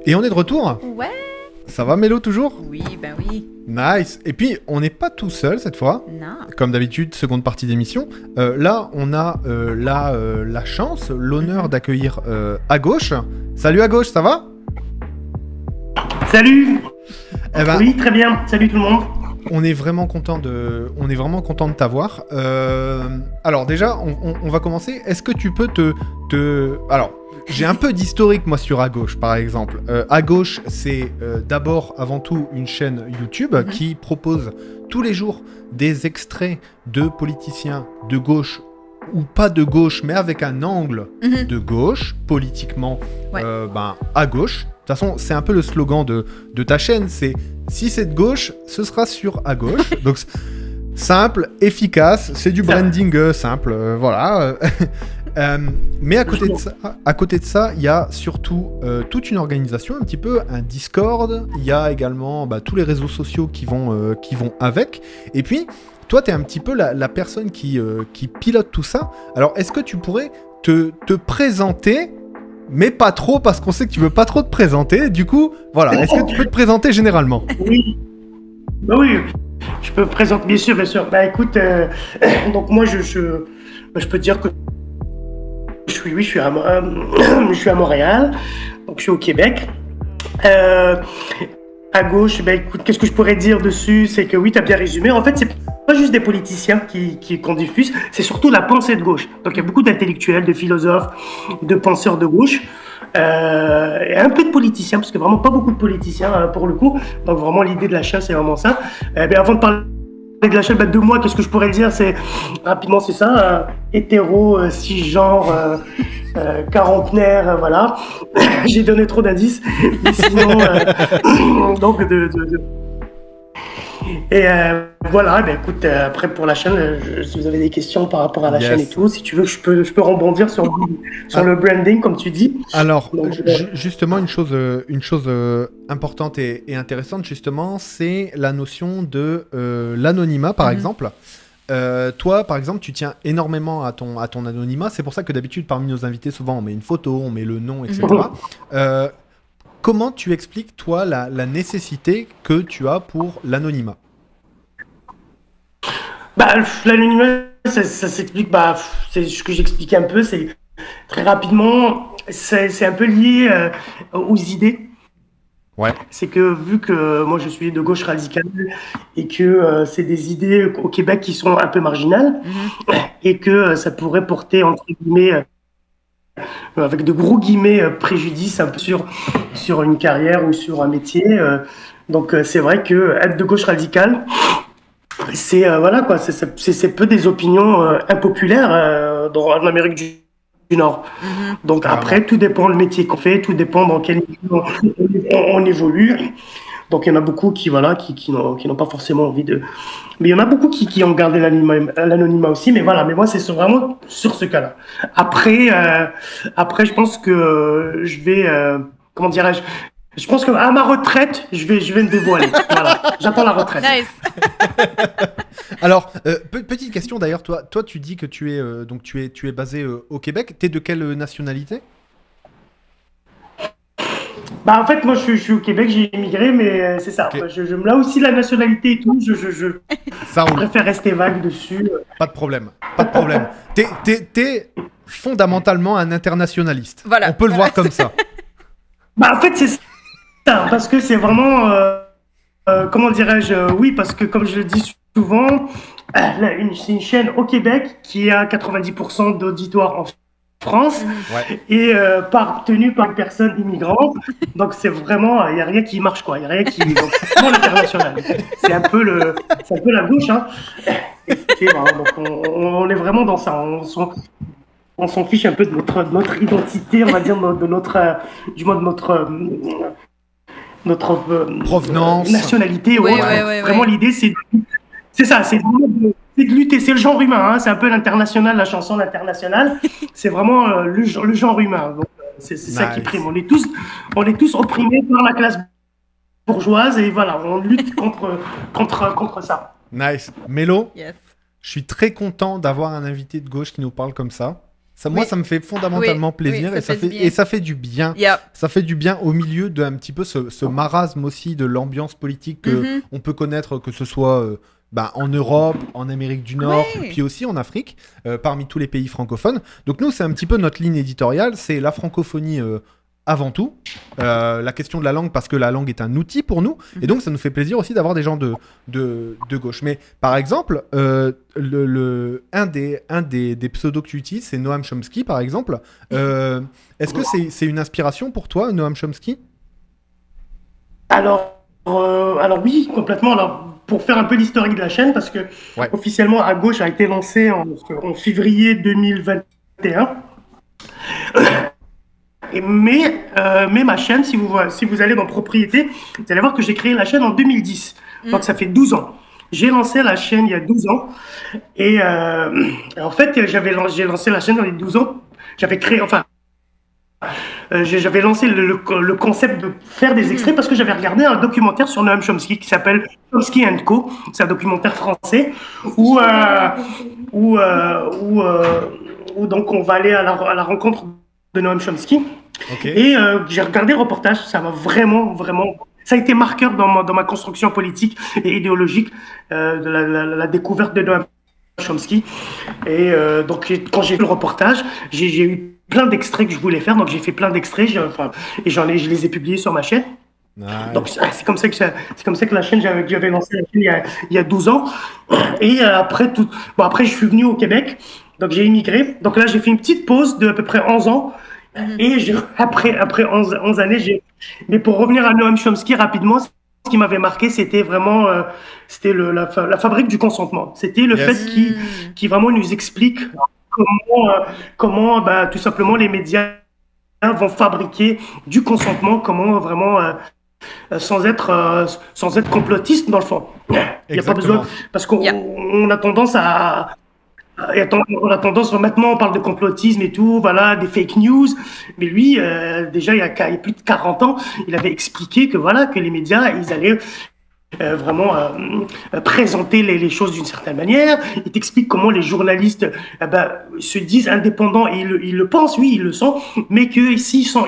Et on est de retour. Ouais. Ça va Mélo toujours? Oui, bah oui. Nice. Et puis on n'est pas tout seul cette fois. Non. Comme d'habitude, seconde partie d'émission. Là, on a la chance, l'honneur d'accueillir à gauche. Salut à gauche, ça va? Salut. Eh ben, Oui, très bien. Salut tout le monde. on est vraiment content de t'avoir. Alors déjà, on va commencer. Est-ce que tu peux Alors, j'ai un peu d'historique moi sur À Gauche, par exemple. À Gauche, c'est d'abord, avant tout, une chaîne YouTube qui propose tous les jours des extraits de politiciens de gauche ou pas de gauche, mais avec un angle de gauche, politiquement Ouais. à gauche. De toute façon, c'est un peu le slogan de ta chaîne, c'est si c'est de gauche, ce sera sur À Gauche. Donc simple, efficace, c'est du branding simple, voilà. Mais à côté de ça, il y a surtout toute une organisation, un petit peu un Discord. Il y a également tous les réseaux sociaux qui vont avec. Et puis, toi, tu es un petit peu la personne qui pilote tout ça. Alors, est-ce que tu pourrais te présenter, mais pas trop, parce qu'on sait que tu veux pas trop te présenter. Du coup, voilà, est-ce que tu peux te présenter généralement? Oui. Bah oui. Je peux présenter, bien sûr, bien sûr. Bah écoute, donc moi je peux te dire que je suis à Montréal, donc je suis au Québec. À gauche, bah écoute, qu'est-ce que je pourrais dire dessus? C'est que oui, tu as bien résumé. En fait, c'est pas juste des politiciens qu'on diffuse, c'est surtout la pensée de gauche. Donc il y a beaucoup d'intellectuels, de philosophes, de penseurs de gauche, et un peu de politiciens, parce que vraiment pas beaucoup de politiciens pour le coup. Donc vraiment l'idée de la chaîne, c'est vraiment ça. Avant de parler de la chaîne, de moi, qu'est-ce que je pourrais dire? C'est rapidement, c'est ça, hétéro, cisgenre, quarantenaire, voilà. J'ai donné trop d'indices, mais sinon, donc et voilà. Écoute, après pour la chaîne, si vous avez des questions par rapport à la chaîne et tout, si tu veux, je peux rebondir sur le branding, comme tu dis. Alors, Donc, justement, une chose importante et intéressante, justement, c'est la notion de l'anonymat, par exemple. Toi, par exemple, tu tiens énormément à ton anonymat. C'est pour ça que d'habitude, parmi nos invités, souvent, on met une photo, on met le nom, etc. Comment tu expliques, toi, la nécessité que tu as pour l'anonymat? L'anonymat, ça s'explique, c'est ce que j'expliquais un peu, c'est très rapidement, c'est un peu lié aux idées. Ouais. C'est que vu que moi je suis de gauche radicale et que c'est des idées au Québec qui sont un peu marginales et que ça pourrait porter entre guillemets avec de gros guillemets préjudice un peu sur une carrière ou sur un métier. Donc c'est vrai que être de gauche radicale, c'est voilà quoi, c'est peu des opinions impopulaires en Amérique du Nord. Donc après, tout dépend le métier qu'on fait, tout dépend dans quel milieu on évolue. Donc il y en a beaucoup qui n'ont pas forcément envie de... Mais il y en a beaucoup qui ont gardé l'anonymat aussi, mais voilà. Mais moi, c'est vraiment sur ce cas-là. Après, je pense que je vais... comment dirais-je? Je pense qu'à ma retraite, je vais me dévoiler. Voilà, j'attends la retraite. Nice. Alors, petite question d'ailleurs, toi tu dis que tu es basé au Québec. T'es de quelle nationalité? En fait, moi, je suis au Québec, j'ai immigré, mais c'est ça. Okay. Là aussi, la nationalité et tout, je préfère rester vague dessus. Pas de problème. T'es fondamentalement un internationaliste. Voilà. On peut le voir comme ça. En fait, c'est ça, parce que c'est vraiment... comment dirais-je? Oui, parce que comme je le dis souvent, c'est une chaîne au Québec qui a 90% d'auditoire en France et tenue par une personne immigrante. Donc c'est vraiment, il n'y a rien qui marche, quoi. Il n'y a rien qui... Donc c'est vraiment l'international. C'est un peu la gauche, hein. Donc on est vraiment dans ça. On s'en fiche un peu de notre identité, on va dire, de notre provenance, nationalité ou autre. Vraiment, l'idée, c'est ça, c'est de lutter. C'est le genre humain, hein, c'est un peu l'international, la chanson l'international. C'est vraiment le genre humain. Donc, c'est ça qui prime. On est tous opprimés par la classe bourgeoise et voilà, on lutte contre ça. Nice. Mélo, Yes. je suis très content d'avoir un invité de gauche qui nous parle comme ça. Moi, ça me fait fondamentalement plaisir et ça fait du bien. Ça fait du bien au milieu d'un petit peu ce marasme aussi de l'ambiance politique que on peut connaître, que ce soit en Europe, en Amérique du Nord, puis aussi en Afrique, parmi tous les pays francophones. Donc nous, c'est un petit peu notre ligne éditoriale, c'est la francophonie avant tout, la question de la langue, parce que la langue est un outil pour nous, et donc ça nous fait plaisir aussi d'avoir des gens de gauche. Mais par exemple, un des pseudos que tu utilises, c'est Noam Chomsky, par exemple. Est-ce que c'est une inspiration pour toi, Noam Chomsky ? Alors oui, complètement. Alors, pour faire un peu l'historique de la chaîne, parce que officiellement, À Gauche a été lancée en février 2021. Mais ma chaîne, si vous allez dans Propriété, vous allez voir que j'ai créé la chaîne en 2010. Donc ça fait 12 ans. J'ai lancé la chaîne il y a 12 ans. Et en fait, j'ai lancé la chaîne dans les 12 ans. J'avais lancé le concept de faire des extraits parce que j'avais regardé un documentaire sur Noam Chomsky qui s'appelle Chomsky & Co. C'est un documentaire français où donc on va aller à la rencontre de Noam Chomsky. Et j'ai regardé le reportage, ça m'a vraiment, ça a été marqueur dans ma construction politique et idéologique de la découverte de Noam Chomsky. Et donc quand j'ai vu le reportage, j'ai eu plein d'extraits que je voulais faire, donc j'ai fait plein d'extraits, je les ai publiés sur ma chaîne. Donc c'est comme ça que la chaîne, j'avais lancé la chaîne il y a 12 ans. Et après je suis venu au Québec, donc j'ai immigré. Donc là j'ai fait une petite pause de à peu près 11 ans. Et après 11 années, mais pour revenir à Noam Chomsky rapidement, ce qui m'avait marqué, c'était vraiment la fabrique du consentement. C'était le fait qui vraiment nous explique comment tout simplement les médias vont fabriquer du consentement, comment vraiment sans être complotiste dans le fond. Il n'y a pas besoin, parce qu'on a tendance à maintenant on parle de complotisme et tout, voilà, des fake news, mais lui déjà il y a plus de 40 ans, il avait expliqué que les médias ils allaient vraiment présenter les choses d'une certaine manière. Il t'explique comment les journalistes se disent indépendants et ils le pensent, oui, ils le sont, mais que s'ils sont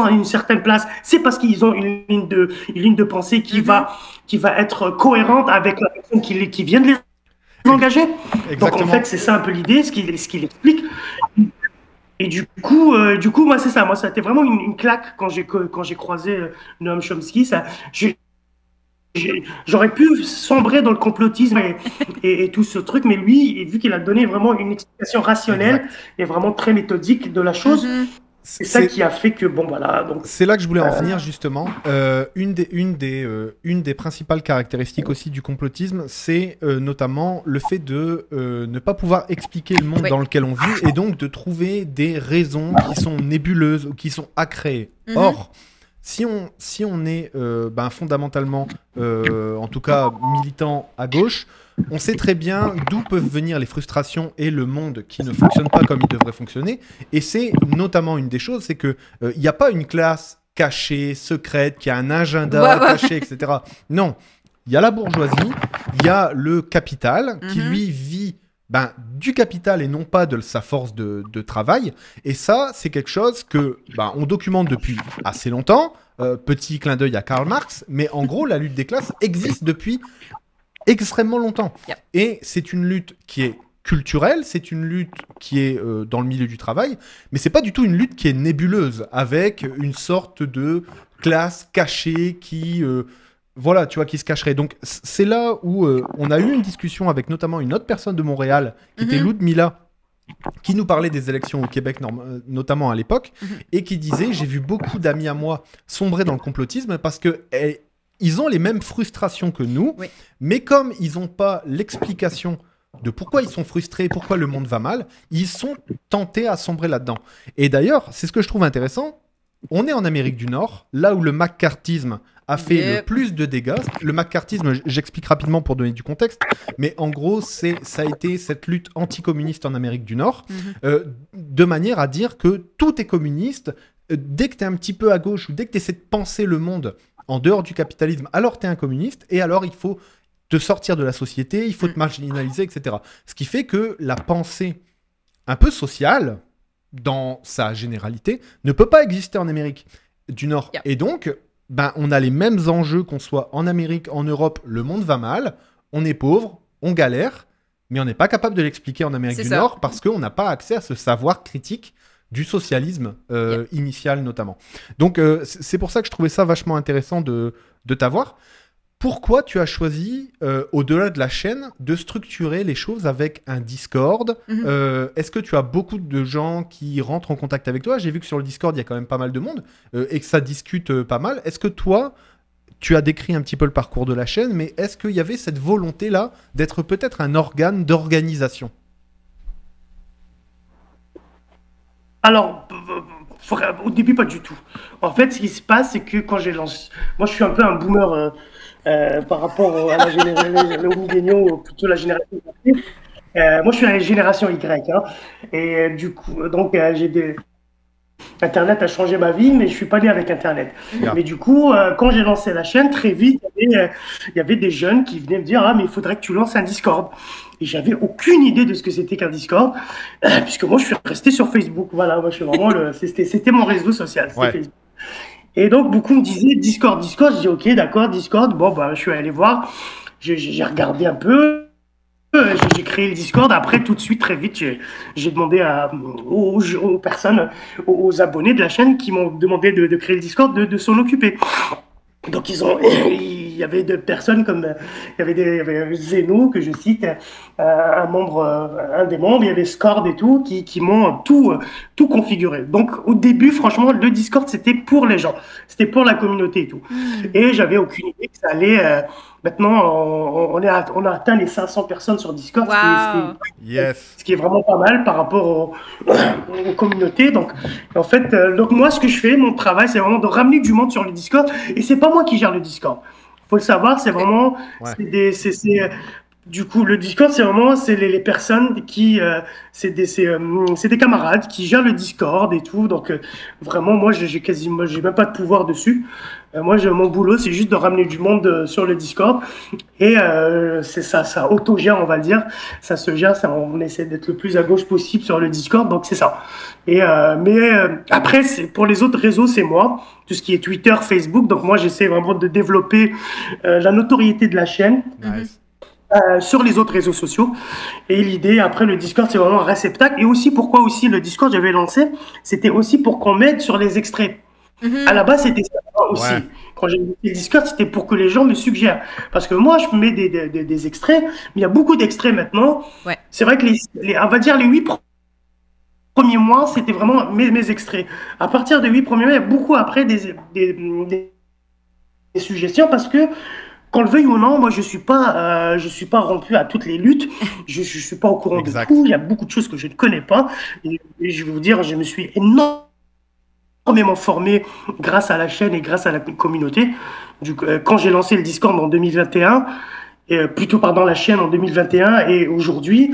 à une certaine place, c'est parce qu'ils ont une ligne de pensée qui va être cohérente avec la personne qui vient de les engager. Donc en fait c'est ça un peu l'idée, ce qu'il explique. Et du coup moi c'est ça, ça a été vraiment une claque quand j'ai croisé Noam Chomsky. J'aurais pu sombrer dans le complotisme et tout ce truc, mais lui, vu qu'il a donné vraiment une explication rationnelle et vraiment très méthodique de la chose, c'est ça qui a fait que donc c'est là que je voulais en venir justement. Une des principales caractéristiques aussi du complotisme, c'est notamment le fait de ne pas pouvoir expliquer le monde dans lequel on vit et donc de trouver des raisons qui sont nébuleuses ou qui sont à créer. Or, si on est fondamentalement, en tout cas militant à gauche, on sait très bien d'où peuvent venir les frustrations et le monde qui ne fonctionne pas comme il devrait fonctionner. Et c'est notamment une des choses, c'est que il n'y a pas une classe cachée, secrète, qui a un agenda caché, etc. Non, il y a la bourgeoisie, il y a le capital qui lui vit du capital et non pas de sa force de travail. Et ça, c'est quelque chose que on documente depuis assez longtemps. Petit clin d'œil à Karl Marx, mais en gros, la lutte des classes existe depuis extrêmement longtemps. Et c'est une lutte qui est culturelle, c'est une lutte qui est dans le milieu du travail, mais c'est pas du tout une lutte qui est nébuleuse, avec une sorte de classe cachée qui... qui se cacherait. Donc, c'est là où on a eu une discussion avec notamment une autre personne de Montréal, qui était Ludmilla, qui nous parlait des élections au Québec, notamment à l'époque, et qui disait, j'ai vu beaucoup d'amis à moi sombrer dans le complotisme parce que ils ont les mêmes frustrations que nous, mais comme ils n'ont pas l'explication de pourquoi ils sont frustrés, pourquoi le monde va mal, ils sont tentés à sombrer là-dedans. Et d'ailleurs, c'est ce que je trouve intéressant, on est en Amérique du Nord, là où le McCarthyisme a fait le plus de dégâts. Le McCarthyisme, j'explique rapidement pour donner du contexte, mais en gros, ça a été cette lutte anticommuniste en Amérique du Nord, de manière à dire que tout est communiste. Dès que tu es un petit peu à gauche ou dès que tu essaies de penser le monde en dehors du capitalisme, alors tu es un communiste et alors il faut te sortir de la société, il faut te marginaliser, etc. Ce qui fait que la pensée un peu social, dans sa généralité, ne peut pas exister en Amérique du Nord. Yep. Et donc, on a les mêmes enjeux qu'on soit en Amérique, en Europe, le monde va mal, on est pauvre, on galère, mais on n'est pas capable de l'expliquer en Amérique C'est du ça. Nord parce qu'on n'a pas accès à ce savoir critique du socialisme initial notamment. Donc c'est pour ça que je trouvais ça vachement intéressant de t'avoir. Pourquoi tu as choisi, au-delà de la chaîne, de structurer les choses avec un Discord ? Est-ce que tu as beaucoup de gens qui rentrent en contact avec toi ? J'ai vu que sur le Discord, il y a quand même pas mal de monde et que ça discute pas mal. Est-ce que toi, tu as décrit un petit peu le parcours de la chaîne, mais est-ce qu'il y avait cette volonté-là d'être peut-être un organe d'organisation ? Alors, au début, pas du tout. En fait, ce qui se passe, c'est que quand j'ai lancé... Moi, je suis un peu un boomer par rapport à la génération, aux milléniaux, ou plutôt la génération Z. Moi, je suis à la génération Y. Hein, et du coup, donc, Internet a changé ma vie, mais je suis pas né avec Internet. Yeah. Mais du coup, quand j'ai lancé la chaîne, très vite, il y avait des jeunes qui venaient me dire « Ah, mais il faudrait que tu lances un Discord ». Et j'avais aucune idée de ce que c'était qu'un Discord, puisque moi, je suis resté sur Facebook. Voilà, moi, je suis vraiment c'était mon réseau social, c'était Facebook. Et donc, beaucoup me disaient Discord. Je dis « Ok, d'accord, Discord ». Bon, je suis allé voir, j'ai regardé un peu. J'ai créé le Discord. Après, tout de suite, très vite, j'ai demandé aux personnes, aux abonnés de la chaîne qui m'ont demandé de créer le Discord, de s'en occuper. Donc, il y avait des personnes comme, il y avait Zeno, que je cite, un des membres, il y avait Scord et tout, qui m'ont tout configuré. Donc, au début, franchement, le Discord, c'était pour les gens. C'était pour la communauté et tout. Et j'avais aucune idée que ça allait, maintenant, on a atteint les 500 personnes sur Discord, Wow. ce qui est vraiment pas mal par rapport aux communautés. Donc, en fait, donc moi, ce que je fais, mon travail, c'est vraiment de ramener du monde sur le Discord. Et c'est pas moi qui gère le Discord. Faut le savoir, c'est vraiment, du coup, le Discord, c'est les personnes qui, c'est des camarades qui gèrent le Discord et tout. Donc, vraiment, moi, j'ai même pas de pouvoir dessus. Mon boulot, c'est juste de ramener du monde sur le Discord. Et c'est ça autogère, on va dire. Ça se gère, on essaie d'être le plus à gauche possible sur le Discord. Donc, c'est ça. Et après, pour les autres réseaux, c'est moi. Tout ce qui est Twitter, Facebook. Donc, moi, j'essaie vraiment de développer la notoriété de la chaîne. Nice. Sur les autres réseaux sociaux. Et l'idée, après, le Discord, c'est vraiment un réceptacle. Et aussi, pourquoi aussi le Discord, j'avais lancé, c'était aussi pour qu'on m'aide sur les extraits. À la base, c'était ça aussi. Ouais. Quand j'ai lancé le Discord, c'était pour que les gens me suggèrent. Parce que moi, je mets des extraits, mais il y a beaucoup d'extraits maintenant. Ouais. C'est vrai que on va dire les 8 premiers mois, c'était vraiment mes extraits. À partir des 8 premiers mois, il y a beaucoup après des suggestions parce que qu'on le veuille ou non, moi je suis pas rompu à toutes les luttes. Je suis pas au courant Exact. de tout. Il y a beaucoup de choses que je ne connais pas. Et je vais vous dire, je me suis énormément formé grâce à la chaîne et grâce à la communauté. Quand j'ai lancé le Discord en 2021, la chaîne en 2021 et aujourd'hui,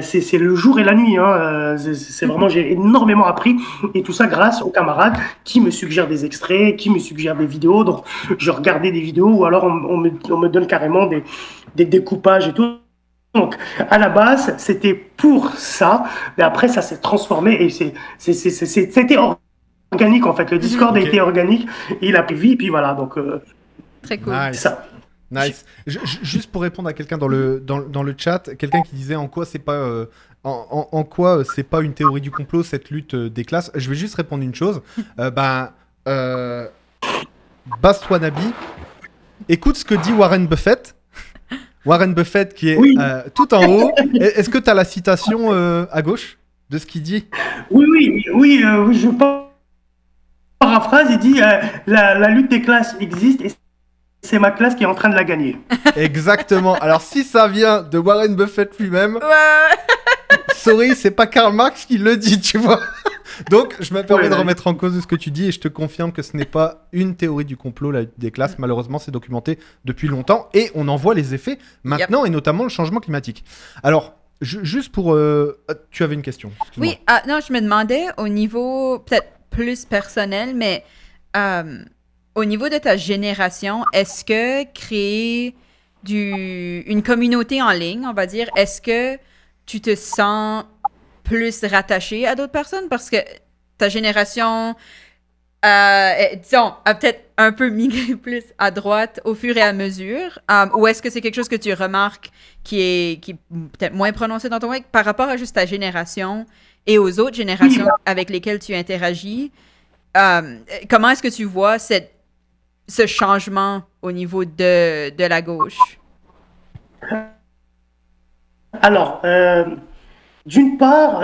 c'est le jour et la nuit. Hein. C'est vraiment, j'ai énormément appris et tout ça grâce aux camarades qui me suggèrent des extraits, qui me suggèrent des vidéos. Donc, je regardais des vidéos ou alors on me donne carrément des découpages et tout. Donc, à la base, c'était pour ça, mais après, ça s'est transformé et c'était organique en fait. Le Discord a été organique, et il a pris vie, et puis voilà. Donc, Très cool. Nice. c'est ça. Nice. Juste pour répondre à quelqu'un dans le chat, quelqu'un qui disait en quoi c'est pas en quoi c'est pas une théorie du complot cette lutte des classes. Je vais juste répondre une chose. Bast Wannabe, écoute ce que dit Warren Buffett. Warren Buffett qui est tout en haut. Est-ce que tu as la citation à gauche de ce qu'il dit ? Oui, je paraphrase, il dit la lutte des classes existe et c'est ma classe qui est en train de la gagner. Exactement. Alors si ça vient de Warren Buffett lui-même, sorry, c'est pas Karl Marx qui le dit, tu vois. Donc je me permets de remettre en cause ce que tu dis et je te confirme que ce n'est pas une théorie du complot, la lutte des classes. Malheureusement, c'est documenté depuis longtemps et on en voit les effets maintenant et notamment le changement climatique. Alors, juste pour... tu avais une question. Oui, non, je me demandais au niveau peut-être plus personnel, mais au niveau de ta génération, est-ce que créer une communauté en ligne, on va dire, est-ce que tu te sens plus rattaché à d'autres personnes parce que ta génération, disons, a peut-être un peu migré plus à droite au fur et à mesure? Ou est-ce que c'est quelque chose que tu remarques qui est peut-être moins prononcé dans ton work par rapport à juste ta génération et aux autres générations avec lesquelles tu interagis? Comment est-ce que tu vois ce changement au niveau de la gauche? Alors, d'une part,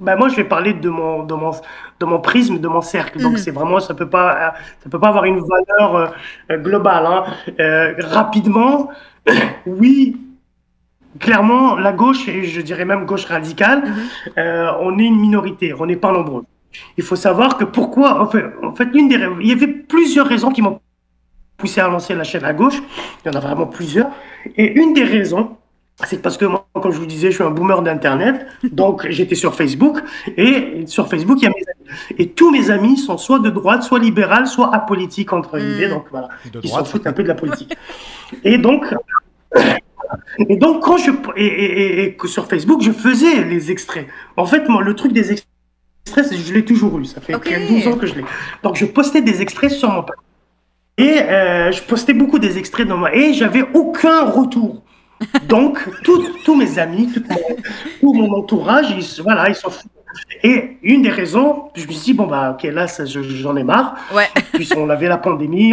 moi je vais parler de mon prisme, de mon cercle. Donc c'est vraiment, ça peut pas avoir une valeur globale, hein. Rapidement, oui, clairement, la gauche, et je dirais même gauche radicale, on est une minorité, on n'est pas nombreux. Il faut savoir que pourquoi, en fait, il y avait plusieurs raisons qui m'ont poussé à lancer la chaîne à gauche. Il y en a vraiment plusieurs. Et une des raisons, c'est parce que moi, comme je vous disais, je suis un boomer d'Internet. Donc, j'étais sur Facebook. Et sur Facebook, il y a mes amis. Et tous mes amis sont soit de droite, soit libéral, soit apolitiques, entre guillemets. Donc, voilà. Ils s'en foutent un peu de la politique. Et donc, quand que sur Facebook, je faisais les extraits. En fait, moi, le truc des extraits, je l'ai toujours eu. Ça fait 12 ans que je l'ai. Donc, je postais des extraits sur mon page. Et je postais beaucoup des extraits dans et j'avais aucun retour. Donc, tous mes amis, tout mon entourage, ils s'en foutent. Et une des raisons, je me suis dit, bon, ok, là, j'en ai marre. Ouais. Puis on avait la pandémie,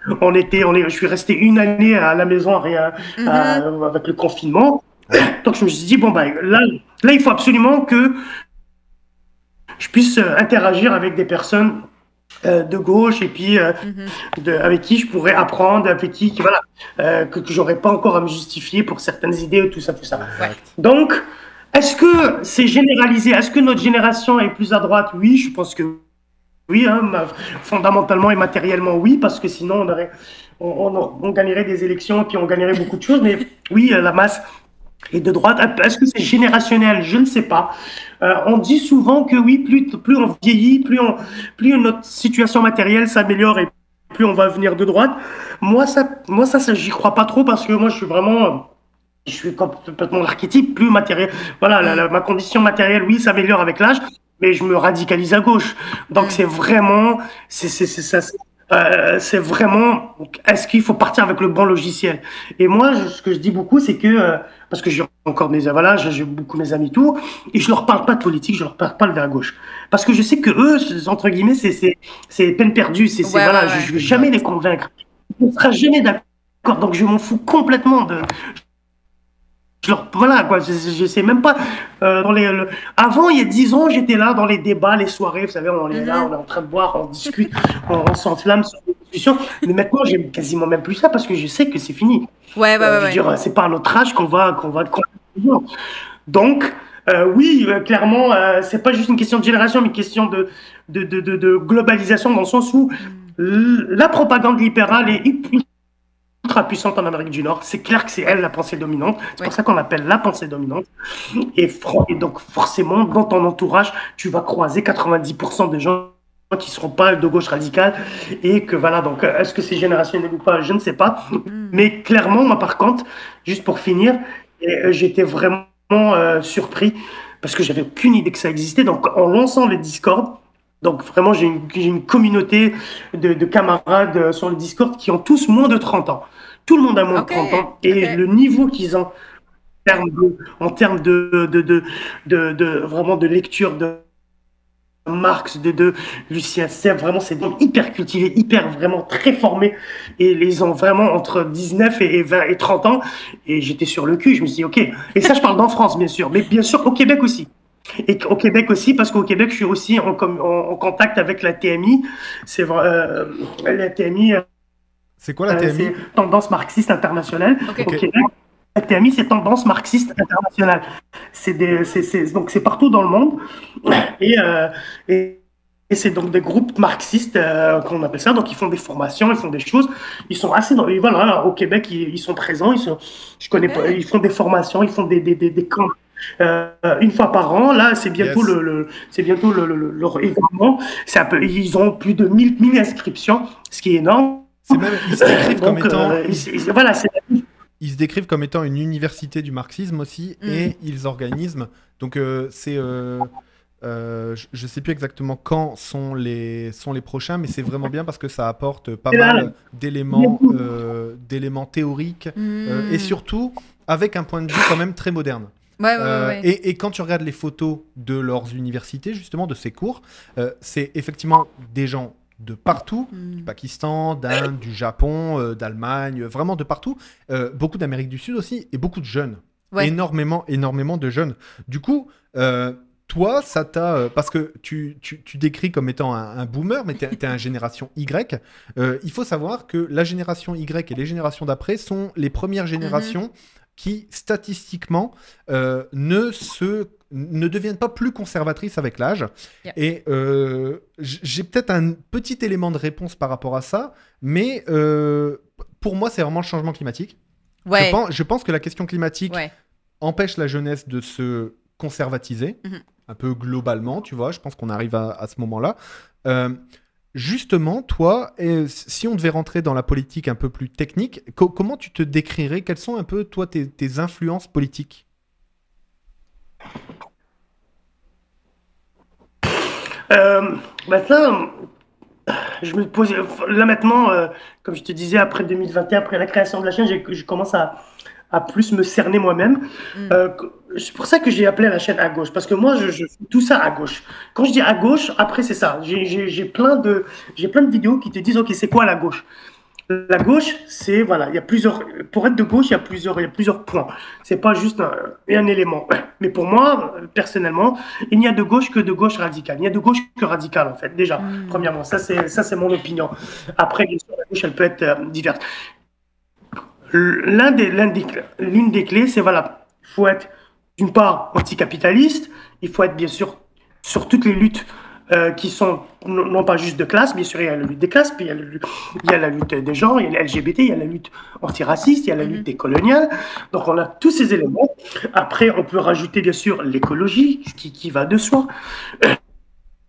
je suis resté une année à la maison avec le confinement. Donc, je me suis dit, bon, là, il faut absolument que je puisse interagir avec des personnes de gauche et puis avec qui je pourrais apprendre, avec qui que j'aurais pas encore à me justifier pour certaines idées, tout ça. Ouais. Donc, est-ce que c'est généralisé? Est-ce que notre génération est plus à droite? Oui, je pense que oui, hein, fondamentalement et matériellement oui, parce que sinon on gagnerait des élections et puis on gagnerait beaucoup de choses. Mais oui, la masse est de droite. Est-ce que c'est générationnel? Je ne sais pas. On dit souvent que oui, plus on vieillit, plus notre situation matérielle s'améliore et plus on va venir de droite. Moi, ça, j'y crois pas trop parce que moi, je suis complètement l'archétype, plus matériel. Voilà, ma condition matérielle, oui, s'améliore avec l'âge, mais je me radicalise à gauche. Donc, c'est vraiment, c'est vraiment, est-ce qu'il faut partir avec le bon logiciel? Et moi, ce que je dis beaucoup, c'est que, parce que j'ai beaucoup mes amis tout, et je leur parle pas de politique, je leur parle pas de la gauche. Parce que je sais que eux, entre guillemets, c'est peine perdue, je vais jamais les convaincre. On sera jamais d'accord, donc je m'en fous complètement je sais même pas. Avant, il y a 10 ans, j'étais là dans les débats, les soirées, vous savez, on est là, on est en train de boire, on discute, on s'enflamme sur les discussions. Mais maintenant, j'aime quasiment même plus ça parce que je sais que c'est fini. Je veux dire, c'est pas à notre âge qu'on va. Donc, oui, clairement, c'est pas juste une question de génération, mais une question de globalisation dans le sens où la propagande libérale est ultra puissante en Amérique du Nord. C'est clair que c'est elle la pensée dominante. C'est pour ça qu'on l'appelle la pensée dominante. Et donc forcément, dans ton entourage, tu vas croiser 90% de gens qui ne seront pas de gauche radicale. Et que voilà, donc est-ce que c'est générationnel ou pas? Je ne sais pas. Mais clairement, moi par contre, juste pour finir, j'étais vraiment surpris parce que j'avais aucune idée que ça existait. Donc en lançant le Discord, donc vraiment j'ai une communauté de camarades sur le Discord qui ont tous moins de 30 ans. Tout le monde a moins de 30 ans. Et le niveau qu'ils ont en termes de vraiment de lecture de Marx, de Lucien Serre, vraiment c'est donc hyper cultivé, hyper vraiment très formé. Et ils ont vraiment entre 19 et 20 et 30 ans. Et j'étais sur le cul, je me suis dit ok. Et ça je parle d'en France bien sûr, mais bien sûr au Québec aussi. Et au Québec aussi, parce qu'au Québec, je suis aussi en contact avec la TMI. C'est vrai, la TMI. C'est quoi la TMI? C'est Tendance Marxiste Internationale. Okay. Au Québec. La TMI, c'est Tendance Marxiste Internationale. Donc c'est partout dans le monde. Et c'est donc des groupes marxistes, qu'on appelle ça. Donc ils font des formations, ils font des choses. Ils sont assez voilà, au Québec, ils sont présents. Je connais pas. Ils font des formations, ils font des camps. Une fois par an, là, c'est bientôt leur événement. Ils ont plus de 1000 inscriptions, ce qui est énorme. C'est même, ils s'inscrivent comme étant... voilà, c'est ils se décrivent comme étant une université du marxisme aussi, et ils organisent. Donc c'est, je sais plus exactement quand sont les prochains, mais c'est vraiment bien parce que ça apporte pas mal d'éléments théoriques et surtout avec un point de vue quand même très moderne. Ouais. Et quand tu regardes les photos de leurs universités, justement, de ces cours, c'est effectivement des gens de partout, du Pakistan, d'Inde, du Japon, d'Allemagne, vraiment de partout. Beaucoup d'Amérique du Sud aussi, et beaucoup de jeunes. Ouais. Énormément de jeunes. Du coup, toi, ça t'a... parce que tu décris comme étant un boomer, mais t'es une génération Y. Il faut savoir que la génération Y et les générations d'après sont les premières générations qui, statistiquement, ne deviennent pas plus conservatrices avec l'âge. Yeah. Et j'ai peut-être un petit élément de réponse par rapport à ça, mais pour moi, c'est vraiment le changement climatique. Ouais. Je pense que la question climatique empêche la jeunesse de se conservatiser, un peu globalement, tu vois. Je pense qu'on arrive à ce moment-là. Justement, toi, si on devait rentrer dans la politique un peu plus technique, comment tu te décrirais? Quelles sont un peu, toi, tes influences politiques? Maintenant, je me pose... Là maintenant, comme je te disais, après 2021, après la création de la chaîne, je commence à plus me cerner moi-même. C'est pour ça que j'ai appelé la chaîne à gauche, parce que moi, je fais tout ça à gauche. Quand je dis à gauche, après, c'est ça. J'ai plein de vidéos qui te disent, OK, c'est quoi la gauche? La gauche, c'est, voilà, il y a plusieurs... Pour être de gauche, il y a plusieurs points. C'est pas juste un élément. Mais pour moi, personnellement, il n'y a de gauche que de gauche radicale. Il n'y a de gauche que radicale, en fait, déjà, premièrement. Ça, c'est mon opinion. Après, bien sûr, la gauche, elle peut être diverse. L'une des clés, c'est voilà, il faut être d'une part anticapitaliste, il faut être bien sûr sur toutes les luttes qui sont non pas juste de classe, bien sûr il y a la lutte des classes, puis il y a la lutte des genres, il y a les LGBT, il y a la lutte antiraciste, il y a la lutte décoloniale, donc on a tous ces éléments. Après on peut rajouter bien sûr l'écologie, ce qui va de soi,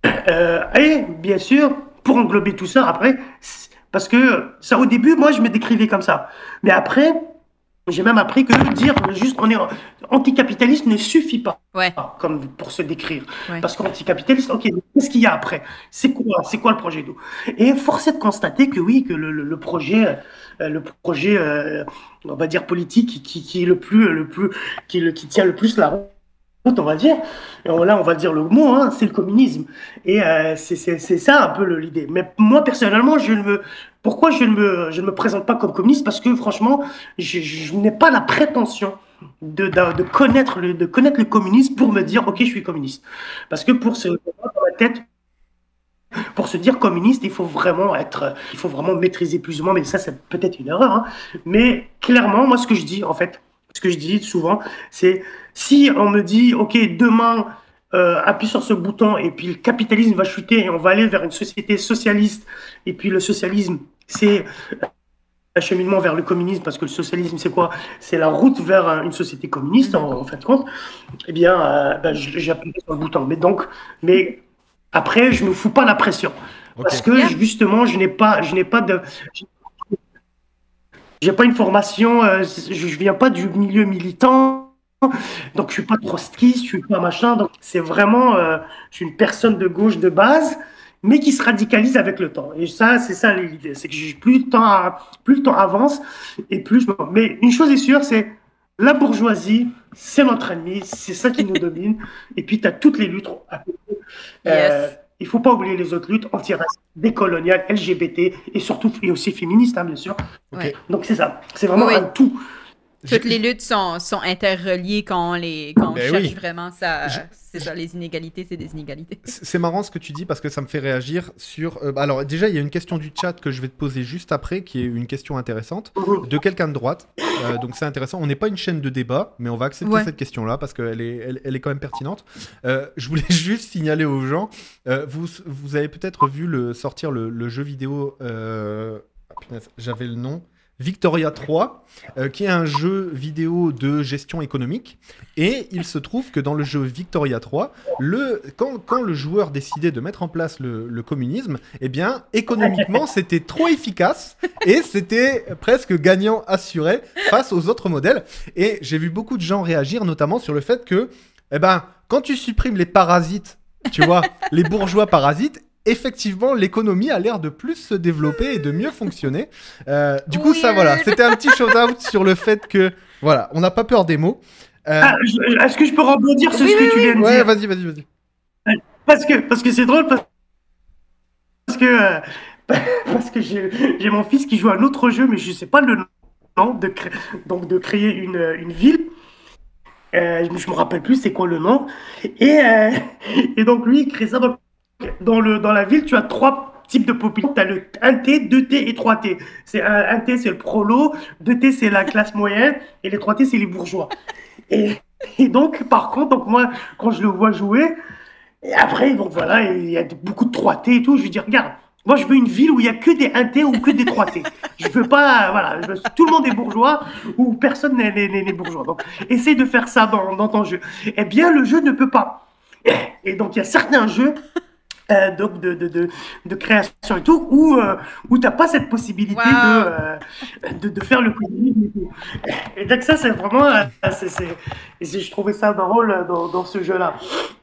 et bien sûr pour englober tout ça après, parce que ça au début moi je me décrivais comme ça, mais après j'ai même appris que dire juste on est anticapitaliste ne suffit pas comme pour se décrire. Parce qu'anticapitaliste, ok, qu'est-ce qu'il y a après? C'est quoi le projet d'eau? Et force est de constater que oui, que le projet, on va dire politique qui est qui tient le plus la route, on va dire. Et là, on va dire le mot, hein, c'est le communisme. Et c'est ça un peu l'idée. Mais moi, personnellement, pourquoi je ne me présente pas comme communiste? Parce que franchement, je n'ai pas la prétention de connaître le communisme pour me dire, ok, je suis communiste. Parce que dans ma tête, pour se dire communiste, il faut vraiment maîtriser plus ou moins, mais ça, c'est peut-être une erreur. Hein. Mais clairement, moi, ce que je dis, en fait, ce que je dis souvent, c'est si on me dit, OK, demain, appuie sur ce bouton et puis le capitalisme va chuter et on va aller vers une société socialiste et puis le socialisme, c'est l'acheminement vers le communisme parce que le socialisme, c'est quoi? C'est la route vers une société communiste, en fin de compte. Eh bien, j'appuie sur le bouton. Mais après, je ne me fous pas la pression. Parce que justement, je n'ai pas une formation, je viens pas du milieu militant, donc je suis pas trotskiste, je suis pas machin. Donc c'est vraiment, je suis une personne de gauche de base, mais qui se radicalise avec le temps. Et ça, c'est ça l'idée, c'est que plus le temps avance, et plus Mais une chose est sûre, c'est la bourgeoisie, c'est notre ennemi, c'est ça qui nous domine. Et puis tu as toutes les luttes à côté. Il ne faut pas oublier les autres luttes antiracistes, décoloniales, LGBT et surtout et aussi féministes, hein, bien sûr. Ouais. Donc c'est ça, c'est vraiment un tout. Toutes les luttes sont interreliées quand on cherche vraiment ça. C'est ça, les inégalités, c'est des inégalités. C'est marrant ce que tu dis parce que ça me fait réagir sur... alors déjà, il y a une question du chat que je vais te poser juste après, qui est une question intéressante, de quelqu'un de droite. Donc c'est intéressant. On n'est pas une chaîne de débat, mais on va accepter cette question-là parce qu'elle elle est quand même pertinente. Je voulais juste signaler aux gens, vous avez peut-être vu sortir le jeu vidéo... j'avais le nom... Victoria 3, qui est un jeu vidéo de gestion économique. Et il se trouve que dans le jeu Victoria 3, quand le joueur décidait de mettre en place le communisme, eh bien, économiquement, c'était trop efficace et c'était presque gagnant assuré face aux autres modèles. Et j'ai vu beaucoup de gens réagir, notamment sur le fait que, eh ben, quand tu supprimes les parasites, tu vois, les bourgeois parasites, effectivement, l'économie a l'air de plus se développer et de mieux fonctionner. Du coup, ça, voilà, c'était un petit shout-out sur le fait que, voilà, on n'a pas peur des mots. Est-ce que je peux rebondir sur ce que tu viens de Ouais, dire? vas-y. Parce que c'est drôle, parce que, parce que j'ai mon fils qui joue à un autre jeu, mais je sais pas le nom, donc de créer une ville. Je me rappelle plus c'est quoi le nom. Et, euh, et donc lui, il crée ça. Donc, dans la ville, tu as trois types de population. Tu as le 1T, 2T et 3T. C'est 1T, c'est le prolo, 2T, c'est la classe moyenne, et les 3T, c'est les bourgeois. Et, et donc, par contre, donc moi, quand je le vois jouer, et après, donc voilà, il y a beaucoup de 3T et tout, je lui dis, regarde, moi, je veux une ville où il y a que des 1T ou que des 3T. Je veux pas, voilà, tout le monde est bourgeois ou personne n'est bourgeois. Donc, essaye de faire ça dans ton jeu. Eh bien, le jeu ne peut pas. Et donc, il y a certains jeux donc de création et tout, où tu n'as pas cette possibilité de faire le communisme et tout. Et donc ça, c'est vraiment... je trouvais ça drôle dans ce jeu-là.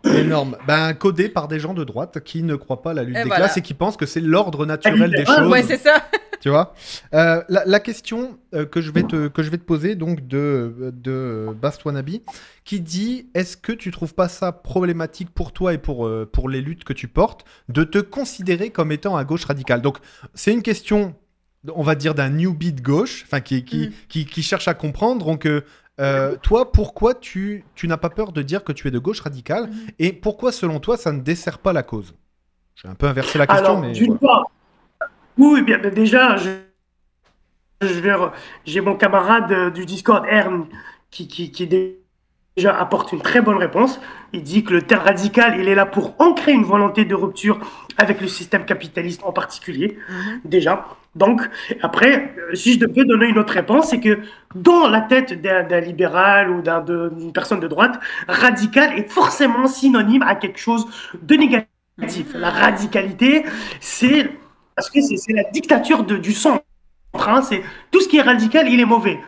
Énorme. Ben, codé par des gens de droite qui ne croient pas à la lutte des voilà. classes et qui pensent que c'est l'ordre naturel des choses. Ouais, c'est ça. Tu vois, la question que je vais te poser, donc de Bastwanabi, qui dit: est-ce que tu trouves pas ça problématique pour toi et pour les luttes que tu portes, de te considérer comme étant à gauche radicale? Donc, c'est une question, on va dire, d'un newbie de gauche, enfin qui cherche à comprendre. Donc, toi, pourquoi tu n'as pas peur de dire que tu es de gauche radicale, et pourquoi, selon toi, ça ne dessert pas la cause? J'ai un peu inversé la question, Alors, mais... d'une part, oui, bien, déjà, j'ai mon camarade du Discord, Ern, qui déjà apporte une très bonne réponse. Il dit que le terme radical, il est là pour ancrer une volonté de rupture avec le système capitaliste en particulier, déjà. Donc, après, si je devais donner une autre réponse, c'est que dans la tête d'un libéral ou d'une personne de droite, radical est forcément synonyme à quelque chose de négatif. La radicalité, parce que c'est la dictature du centre. Hein, c'est tout ce qui est radical, il est mauvais.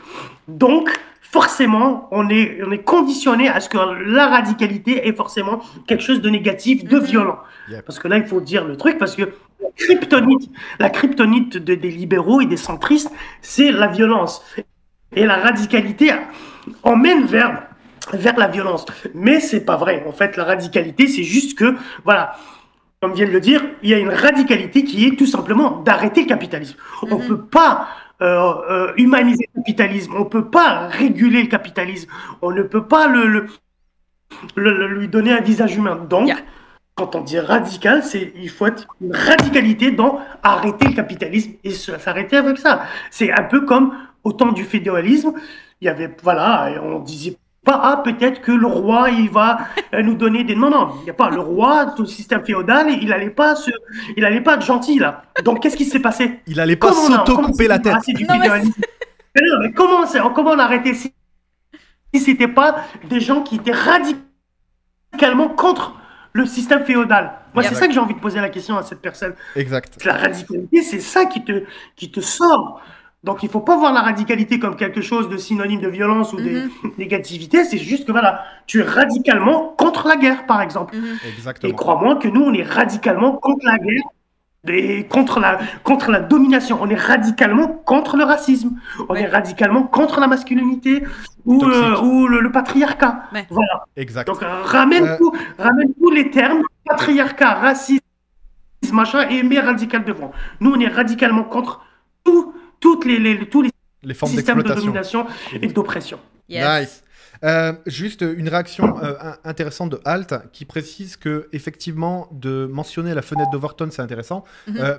Donc, forcément, on est conditionné à ce que la radicalité est forcément quelque chose de négatif, de violent. Yep. Parce que là, il faut dire le truc, parce que la kryptonite des libéraux et des centristes, c'est la violence. Et la radicalité emmène vers la violence. Mais c'est pas vrai. En fait, la radicalité, c'est juste que, voilà, comme vient de le dire, il y a une radicalité qui est tout simplement d'arrêter le capitalisme. On ne peut pas humaniser le capitalisme, on ne peut pas réguler le capitalisme, on ne peut pas lui donner un visage humain. Donc, quand on dit radical, il faut être une radicalité dans arrêter le capitalisme et s'arrêter avec ça. C'est un peu comme au temps du féodalisme, il y avait, voilà, on disait pas, peut-être que le roi, il va nous donner des... Non, il n'y a pas. Le roi, tout le système féodal, il n'allait pas être gentil, là. Donc, qu'est-ce qui s'est passé? Il n'allait pas s'auto-couper la tête. Mais comment on a arrêté si c'était pas des gens qui étaient radicalement contre le système féodal? Moi, c'est ça que j'ai envie de poser la question à cette personne. Exact. La radicalité, c'est ça qui te sort. Donc, il ne faut pas voir la radicalité comme quelque chose de synonyme de violence ou de négativité. C'est juste que, voilà, tu es radicalement contre la guerre, par exemple. Exactement. Et crois-moi que nous, on est radicalement contre la guerre et contre la domination. On est radicalement contre le racisme. On est radicalement contre la masculinité ou le patriarcat. Ouais. Voilà. Exact. Donc, ramène tous les termes, patriarcat, racisme, machin, et mets radical devant. Nous, on est radicalement contre tous les formes systèmes de d'exploitation domination et d'oppression. Yes. Nice. Juste une réaction intéressante de Halt qui précise que effectivement de mentionner la fenêtre d'Overton c'est intéressant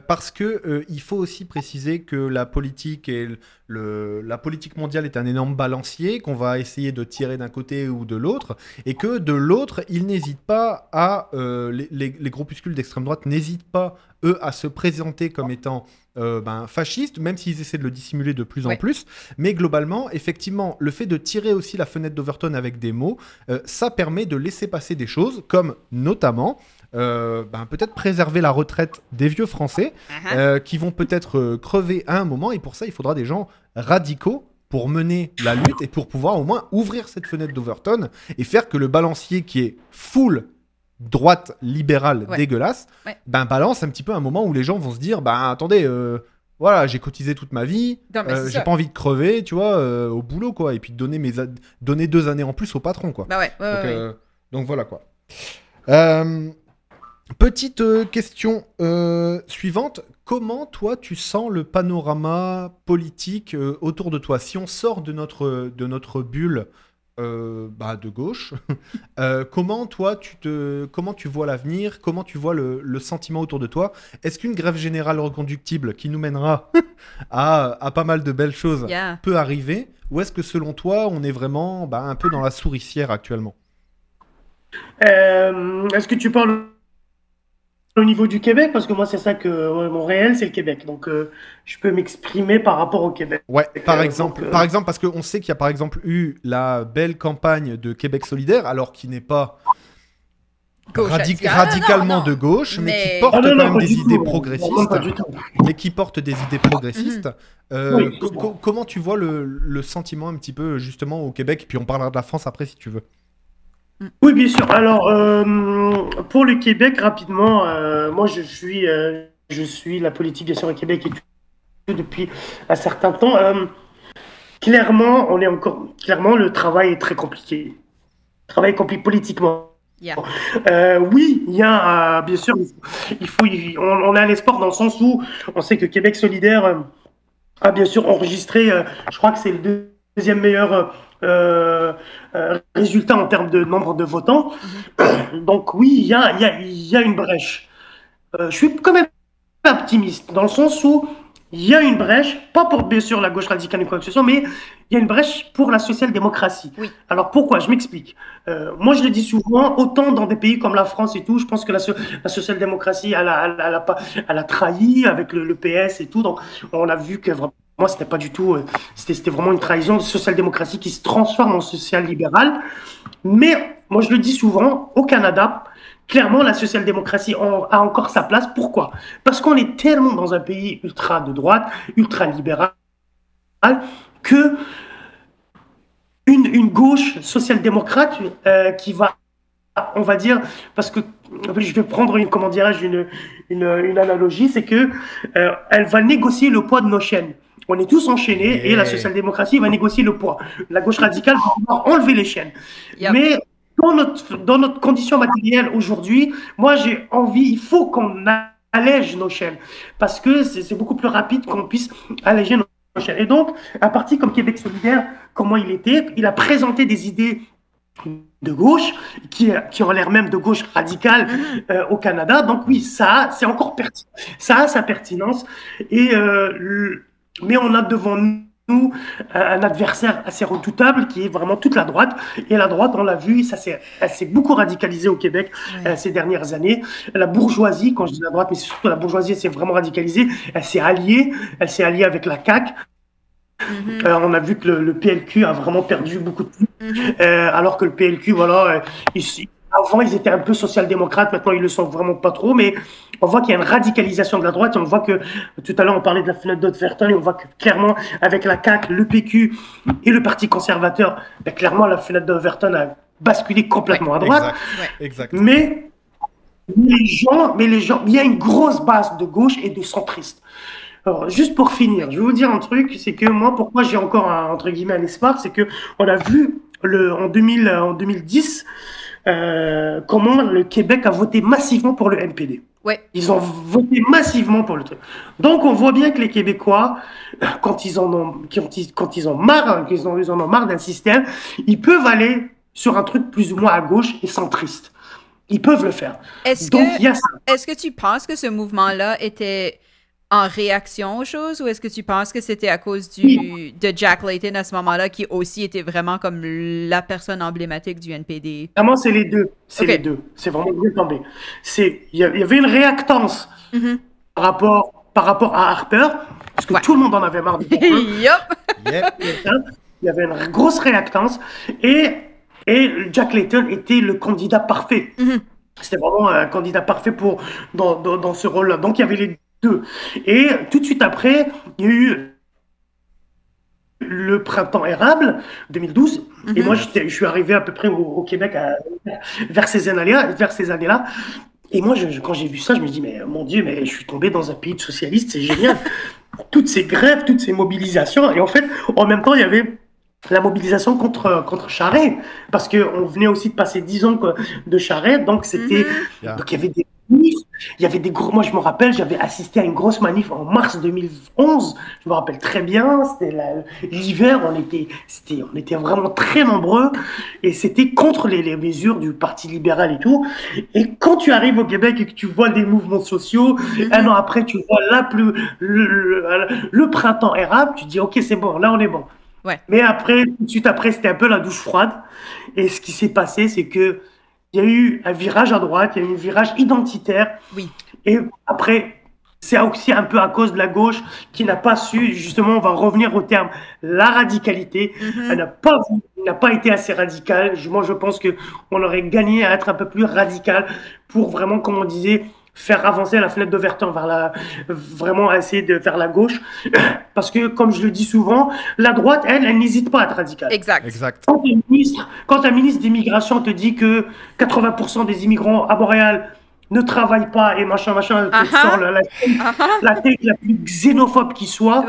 parce que il faut aussi préciser que la politique et la politique mondiale est un énorme balancier qu'on va essayer de tirer d'un côté ou de l'autre et que de l'autre il n'hésite pas à les groupuscules d'extrême droite n'hésitent pas eux à se présenter comme étant fasciste, même s'ils essaient de le dissimuler de plus en Ouais. plus. Mais globalement, effectivement, le fait de tirer aussi la fenêtre d'Overton avec des mots, ça permet de laisser passer des choses, comme notamment peut-être préserver la retraite des vieux Français, qui vont peut-être crever à un moment, et pour ça, il faudra des gens radicaux pour mener la lutte et pour pouvoir au moins ouvrir cette fenêtre d'Overton et faire que le balancier qui est full droite libérale Ouais. dégueulasse, Ouais. balance un petit peu un moment où les gens vont se dire attendez, voilà, j'ai cotisé toute ma vie, Non, mais c'est j'ai ça. pas envie de crever, tu vois, au boulot, quoi, et puis de donner 2 années en plus au patron, quoi. Bah ouais, ouais, Donc, ouais, ouais. donc voilà, quoi. Petite question suivante. Comment, toi, tu sens le panorama politique autour de toi? Si on sort de notre bulle de gauche, comment, toi, comment tu vois l'avenir? Comment tu vois le sentiment autour de toi? Est-ce qu'une grève générale reconductible qui nous mènera à pas mal de belles choses Yeah. peut arriver? Ou est-ce que, selon toi, on est vraiment un peu dans la souricière actuellement? Est-ce que tu parles au niveau du Québec? Parce que moi, c'est ça que mon réel, c'est le Québec. Donc, je peux m'exprimer par rapport au Québec. Ouais, par exemple, donc, par exemple, parce qu'on sait qu'il y a par exemple eu la belle campagne de Québec solidaire, alors qui n'est pas Gauche radicale, radicalement non, de gauche, mais qui mais- porte Ah non, quand non, même pas des du idées tout. progressistes. Non, pas du tout. Mais qui porte des idées progressistes. Oui, Comment tu vois le sentiment un petit peu justement au Québec? Puis on parlera de la France après si tu veux. Oui, bien sûr. Alors, pour le Québec, rapidement, moi, je suis la politique, bien sûr, au Québec et tout depuis un certain temps. Clairement, le travail est très compliqué. Le travail est compliqué politiquement. Yeah. Oui, il y a, bien sûr, on a un espoir dans le sens où on sait que Québec solidaire a bien sûr enregistré, je crois que c'est le deuxième meilleur résultat en termes de nombre de votants. Donc oui, il y a une brèche. Je suis quand même optimiste, dans le sens où il y a une brèche, pas pour bien sûr la gauche radicale ou quoi que ce soit, mais il y a une brèche pour la social-démocratie. Oui. Alors pourquoi? Je m'explique. Moi, je le dis souvent, autant dans des pays comme la France et tout, je pense que la social-démocratie, elle a trahi avec le PS et tout. Donc, on a vu que vraiment, c'était pas du tout, c'était vraiment une trahison de social-démocratie qui se transforme en social-libéral. Mais moi, je le dis souvent, au Canada, clairement, la social-démocratie a encore sa place. Pourquoi? Parce qu'on est tellement dans un pays ultra de droite, ultra libéral, que une gauche social-démocrate qui va, on va dire, parce que je vais prendre comment dirais-je, une analogie, c'est que elle va négocier le poids de nos chaînes. On est tous enchaînés et la social-démocratie va négocier le poids. La gauche radicale va pouvoir enlever les chaînes. Yep. Mais dans notre condition matérielle aujourd'hui, moi j'ai envie, il faut qu'on allège nos chaînes parce que c'est beaucoup plus rapide qu'on puisse alléger nos chaînes. Et donc, un parti comme Québec solidaire, comment il a présenté des idées de gauche, qui ont l'air même de gauche radicale au Canada. Donc oui, c'est encore pertinent. Ça a sa pertinence. Mais on a devant nous un adversaire assez redoutable qui est vraiment toute la droite. Et la droite, on l'a vu, elle s'est beaucoup radicalisée au Québec ces dernières années. La bourgeoisie, quand je dis la droite, mais surtout la bourgeoisie, s'est vraiment radicalisée. Elle s'est alliée avec la CAQ. On a vu que le PLQ a vraiment perdu beaucoup de temps. Alors que le PLQ, voilà, avant ils étaient un peu social-démocrates, maintenant ils le sont vraiment pas trop, mais on voit qu'il y a une radicalisation de la droite et on voit que, tout à l'heure on parlait de la fenêtre d'Overton et on voit que clairement avec la CAQ, le PQ et le Parti conservateur, clairement la fenêtre d'Overton a basculé complètement à droite. Exact. Mais les gens, il y a une grosse base de gauche et de centristes. Alors, juste pour finir, je vais vous dire un truc, c'est que moi, pourquoi j'ai encore entre guillemets un espoir, c'est que on a vu en 2010 comment le Québec a voté massivement pour le NPD. Ouais. Ils ont voté massivement pour le truc. Donc on voit bien que les Québécois, quand ils en ont marre d'un système, ils peuvent aller sur un truc plus ou moins à gauche et centriste. Ils peuvent le faire. Est-ce que tu penses que ce mouvement-là était en réaction aux choses ou est-ce que tu penses que c'était à cause de Jack Layton à ce moment-là qui aussi était vraiment comme la personne emblématique du NPD? Vraiment, c'est les deux. Les deux. C'est vraiment bien tombé. Il y avait une réactance par par rapport à Harper, parce que tout le monde en avait marre de Yup. il y avait une grosse réactance, et Jack Layton était le candidat parfait. C'était vraiment un candidat parfait dans ce rôle-là. Donc il y avait les deux. Et tout de suite après, il y a eu le printemps érable 2012. Et moi, je suis arrivé à peu près au Québec vers ces années-là. Et moi, quand j'ai vu ça, je me dis, mais mon Dieu, mais je suis tombé dans un pays de socialistes, c'est génial. Toutes ces grèves, toutes ces mobilisations. Et en fait, en même temps, il y avait la mobilisation contre Charest, parce qu'on venait aussi de passer 10 ans de Charest, donc c'était, donc il y avait des manifs, il y avait des gros, moi je me rappelle, j'avais assisté à une grosse manif en mars 2011, je me rappelle très bien, c'était l'hiver, on était vraiment très nombreux, et c'était contre les mesures du Parti libéral et tout, et quand tu arrives au Québec et que tu vois des mouvements sociaux, un an après tu vois le printemps érable, tu dis ok c'est bon, là on est bon. Ouais. Mais après, tout de suite après, c'était un peu la douche froide. Et ce qui s'est passé, c'est que il y a eu un virage à droite, il y a eu un virage identitaire. Oui. Et après, c'est aussi un peu à cause de la gauche qui n'a pas su, justement, on va revenir au terme, la radicalité. Elle n'a pas été assez radicale. Moi, je pense qu'on aurait gagné à être un peu plus radical pour vraiment, comme on disait, faire avancer la fenêtre d'ouverture vraiment essayer de vers la gauche, parce que comme je le dis souvent, la droite elle n'hésite pas à être radicale. Exact. Quand un ministre d'immigration te dit que 80% des immigrants à Montréal ne travaillent pas et machin, sort la tête la plus xénophobe qui soit,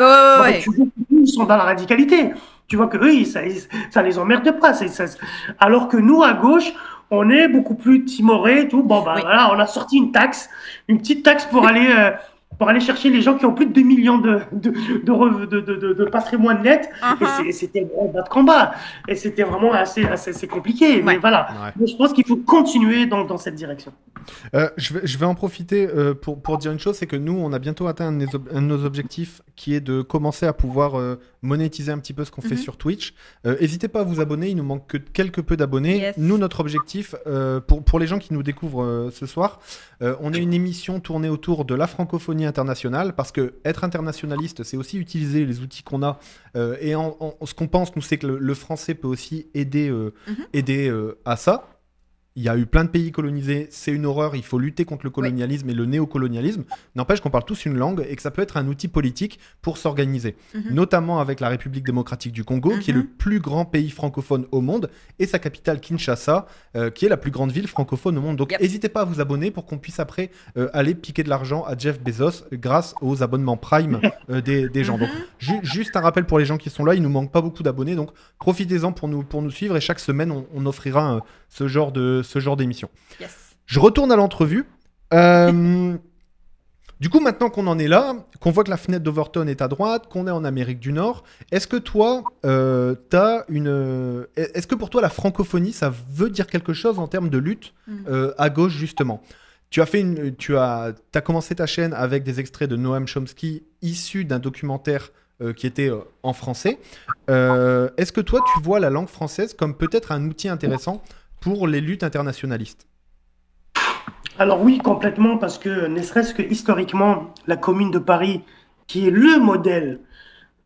tu vois qu'ils sont dans la radicalité. Tu vois que eux, ça les emmerde pas. Alors que nous, à gauche, on est beaucoup plus timoré et tout. Bon, voilà, on a sorti une petite taxe pour aller chercher les gens qui ont plus de 2 millions de patrimoine net. Et c'était un bas de combat. Et c'était vraiment assez compliqué. Mais voilà, je pense qu'il faut continuer dans cette direction. Je vais en profiter pour dire une chose, c'est que nous, on a bientôt atteint un de nos objectifs qui est de commencer à pouvoir monétiser un petit peu ce qu'on fait sur Twitch. N'hésitez pas à vous abonner, il nous manque que quelque peu d'abonnés. Yes. Nous, notre objectif, pour les gens qui nous découvrent ce soir, on est une émission tournée autour de la francophonie internationale, parce que être internationaliste, c'est aussi utiliser les outils qu'on a. Et ce qu'on pense, nous, c'est que le français peut aussi aider à ça. Il y a eu plein de pays colonisés, c'est une horreur, il faut lutter contre le colonialisme et le néocolonialisme. N'empêche qu'on parle tous une langue et que ça peut être un outil politique pour s'organiser. Notamment avec la République démocratique du Congo, qui est le plus grand pays francophone au monde, et sa capitale Kinshasa, qui est la plus grande ville francophone au monde. Donc n'hésitez pas à vous abonner pour qu'on puisse après aller piquer de l'argent à Jeff Bezos grâce aux abonnements Prime des gens. Donc juste un rappel pour les gens qui sont là, il nous manque pas beaucoup d'abonnés, donc profitez-en pour nous suivre, et chaque semaine on offrira ce genre d'émission. Yes. Je retourne à l'entrevue. Du coup, maintenant qu'on en est là, qu'on voit que la fenêtre d'Overton est à droite, qu'on est en Amérique du Nord, est-ce que toi, est-ce que pour toi la francophonie, ça veut dire quelque chose en termes de lutte à gauche, justement? Tu as commencé ta chaîne avec des extraits de Noam Chomsky issus d'un documentaire qui était en français. Est-ce que toi, tu vois la langue française comme peut-être un outil intéressant pour les luttes internationalistes? Alors oui, complètement, parce que ne serait-ce que historiquement, la Commune de Paris, qui est le modèle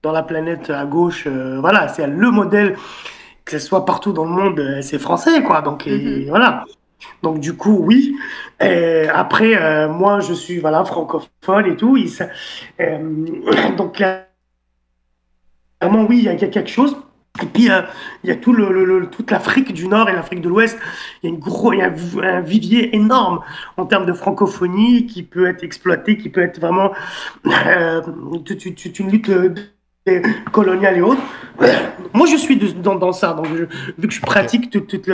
dans la planète à gauche, voilà, c'est le modèle, que ce soit partout dans le monde, c'est français, quoi. Donc voilà. Donc du coup, oui. Après, moi, je suis francophone et tout. Donc clairement, oui, il y a quelque chose. Et puis, il y a toute l'Afrique du Nord et l'Afrique de l'Ouest. Il y a un vivier énorme en termes de francophonie qui peut être exploité, qui peut être vraiment toute une lutte coloniale et autres. Moi, je suis dans ça. Donc, vu que je pratique toute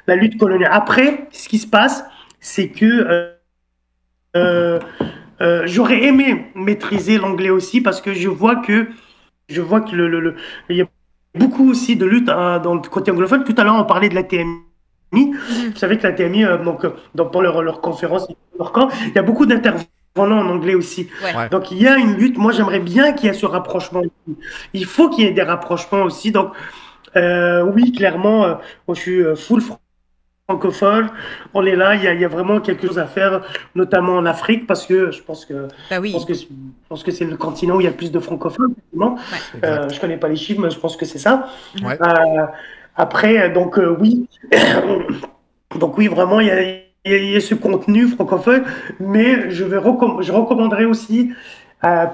la lutte coloniale. Après, ce qui se passe, c'est que j'aurais aimé maîtriser l'anglais aussi, parce que je vois que il y a beaucoup aussi de lutte dans le côté anglophone. Tout à l'heure, on parlait de la TMI. Vous savez que la TMI, pour leur conférence, il y a beaucoup d'intervenants en anglais aussi. Ouais. Donc, il y a une lutte. Moi, j'aimerais bien qu'il y ait ce rapprochement. Il faut qu'il y ait des rapprochements aussi. Donc, oui, clairement, moi, je suis full francophone, on est là, il y a vraiment quelque chose à faire, notamment en Afrique, parce que je pense que, Ben oui. je pense que c'est le continent où il y a le plus de francophones, effectivement. Exact. Je connais pas les chiffres, mais je pense que c'est ça. Ouais. Après, donc oui, donc oui, vraiment, il y a ce contenu francophone, mais je recommanderais aussi,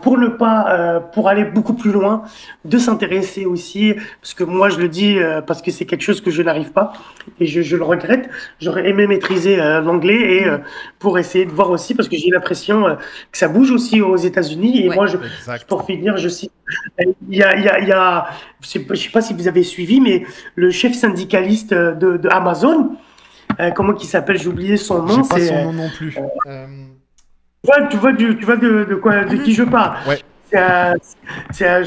pour aller beaucoup plus loin, de s'intéresser aussi, parce que moi je le dis, parce que c'est quelque chose que je n'arrive pas, et je le regrette. J'aurais aimé maîtriser l'anglais et pour essayer de voir aussi, parce que j'ai l'impression que ça bouge aussi aux États-Unis. Et Ouais. moi, Exact. pour finir, je cite, je sais pas si vous avez suivi, mais le chef syndicaliste de Amazon, comment il s'appelle? J'ai oublié son J'ai nom. pas C'est, son nom non plus. tu vois de quoi, de qui je parle. Ouais. C'est un,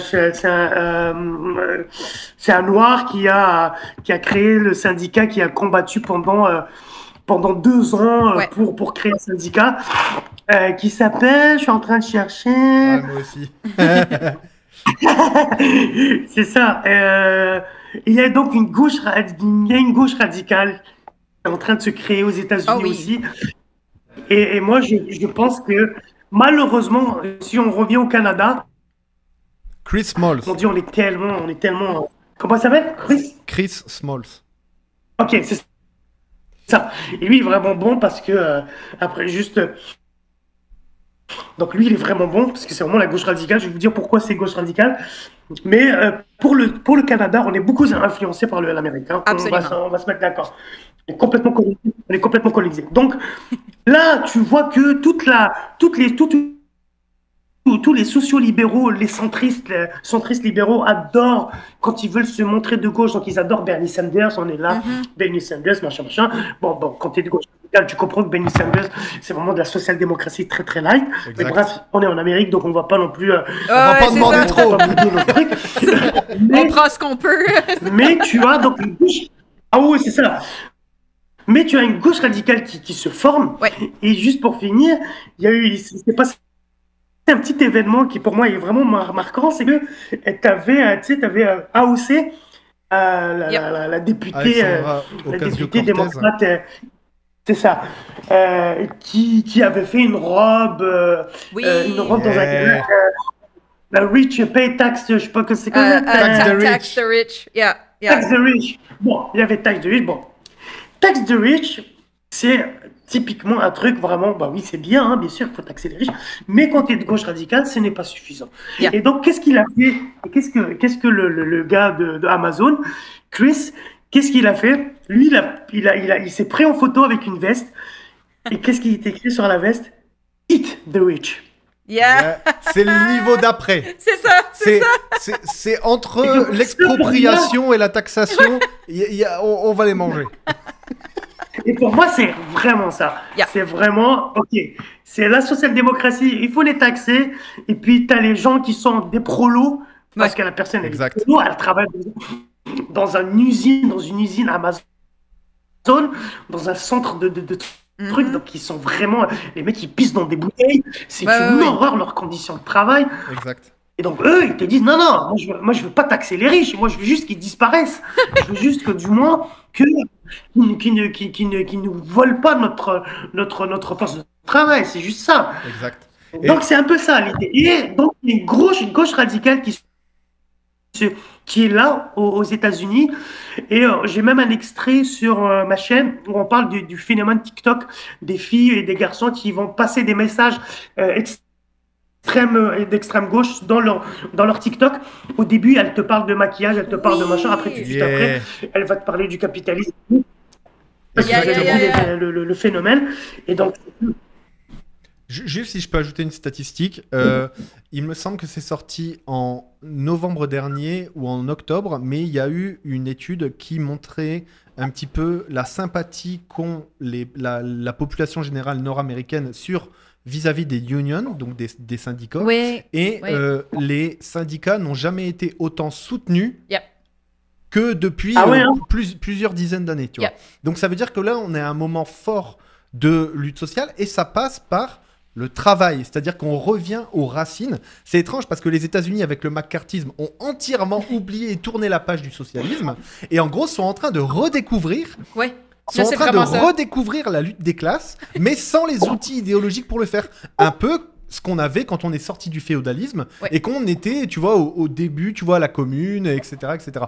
c'est un noir qui a créé le syndicat, qui a combattu pendant 2 ans Ouais. pour créer un syndicat qui s'appelle, je suis en train de chercher. Ouais, moi aussi. C'est ça. Il y a donc il y a une gauche radicale qui est en train de se créer aux États-Unis Ah oui. aussi. Et moi, je pense que malheureusement, si on revient au Canada, Chris Smalls. on dit on est tellement. Comment ça s'appelle? Chris Smalls. Ok, c'est ça. Et lui, il est vraiment bon parce que après juste. Donc lui, il est vraiment bon parce que c'est vraiment la gauche radicale. Je vais vous dire pourquoi c'est gauche radicale. Mais pour le Canada, on est beaucoup influencé par l'américain. Absolument. On va se mettre d'accord. On est complètement colonisé. On est complètement colonisé. Donc là, tu vois que tous les sociaux-libéraux, les centristes libéraux adorent quand ils veulent se montrer de gauche. Donc ils adorent Bernie Sanders. On est là, Bernie Sanders, machin. Bon, quand tu es de gauche radicale, tu comprends que Bernie Sanders, c'est vraiment de la social-démocratie très très light. Exact. Mais bref, on est en Amérique, donc on va pas non plus. On va Ouais, pas c'est demander ça. trop. Pas bouder notre truc. On prend ce qu'on peut. Mais tu as donc une gauche. Ah oui, c'est ça. Mais tu as une gauche radicale qui se forme. Ouais. Et juste pour finir, c'est passé un petit événement qui pour moi est vraiment marquant, c'est que t'avais AOC, la députée, Alexandra la députée Ocasio-Cortez. démocrate, c'est ça, qui avait fait une robe, Oui. une robe dans Yeah. la rich pay tax, je sais pas que c'est quoi. Tax the Tax rich. the rich. Yeah. Tax the rich. Bon, il y avait tax the rich. Bon, tax the rich, c'est typiquement un truc vraiment, bah oui, c'est bien, hein, bien sûr, il faut taxer les riches, mais quand tu es de gauche radicale, ce n'est pas suffisant. Yeah. Et donc, qu'est-ce qu'il a fait? Qu'est-ce que le gars de Amazon, Chris, qu'est-ce qu'il a fait? Lui, il s'est pris en photo avec une veste, et qu'est-ce qui est écrit sur la veste? Eat the rich. Yeah. C'est le niveau d'après. C'est ça. C'est ça. C'est entre l'expropriation et la taxation, on va les manger. Et pour moi, c'est vraiment ça. Yeah. C'est vraiment, ok, c'est la social-démocratie, il faut les taxer. Et puis, tu as les gens qui sont des prolos, parce Ouais. que la personne, elle Exact. est prolo, elle travaille dans une usine Amazon, dans un centre de trucs, donc ils sont vraiment, les mecs, ils pissent dans des bouteilles, c'est Ouais, une ouais, ouais. horreur, leurs conditions de travail. Exact. Et donc, eux, ils te disent, non, moi, je veux pas taxer les riches, moi, je veux juste qu'ils disparaissent. Je veux juste que, du moins, qu'ils ne volent pas notre force de travail, c'est juste ça. Exact. Donc, c'est un peu ça, l'idée. Et donc, il y a une gauche radicale qui est là, aux États-Unis. Et j'ai même un extrait sur ma chaîne où on parle du phénomène TikTok, des filles et des garçons qui vont passer des messages d'extrême gauche dans leur TikTok. Au début, elle te parle de maquillage, elle te parle de machin. Après, tout de suite après, elle va te parler du capitalisme. Parce que Yeah, vous avez yeah, yeah, compris le phénomène. Et donc, Juste si je peux ajouter une statistique, il me semble que c'est sorti en novembre dernier ou en octobre, mais il y a eu une étude qui montrait un petit peu la sympathie qu'ont la population générale nord-américaine vis-à-vis des unions, donc des syndicats. Oui. Et Oui. les syndicats n'ont jamais été autant soutenus Yep. que depuis Ah ouais, hein. plusieurs dizaines d'années. Tu vois. Yep. Donc ça veut dire que là, on est à un moment fort de lutte sociale et ça passe par le travail. C'est-à-dire qu'on revient aux racines. C'est étrange parce que les États-Unis, avec le macartisme, ont entièrement oublié et tourné la page du socialisme et en gros sont en train de redécouvrir Ouais. sont en c'est train de vraiment ça. redécouvrir la lutte des classes, mais sans les outils idéologiques pour le faire. Un peu ce qu'on avait quand on est sorti du féodalisme Ouais. et qu'on était, tu vois, au début, tu vois, à la commune, etc., etc.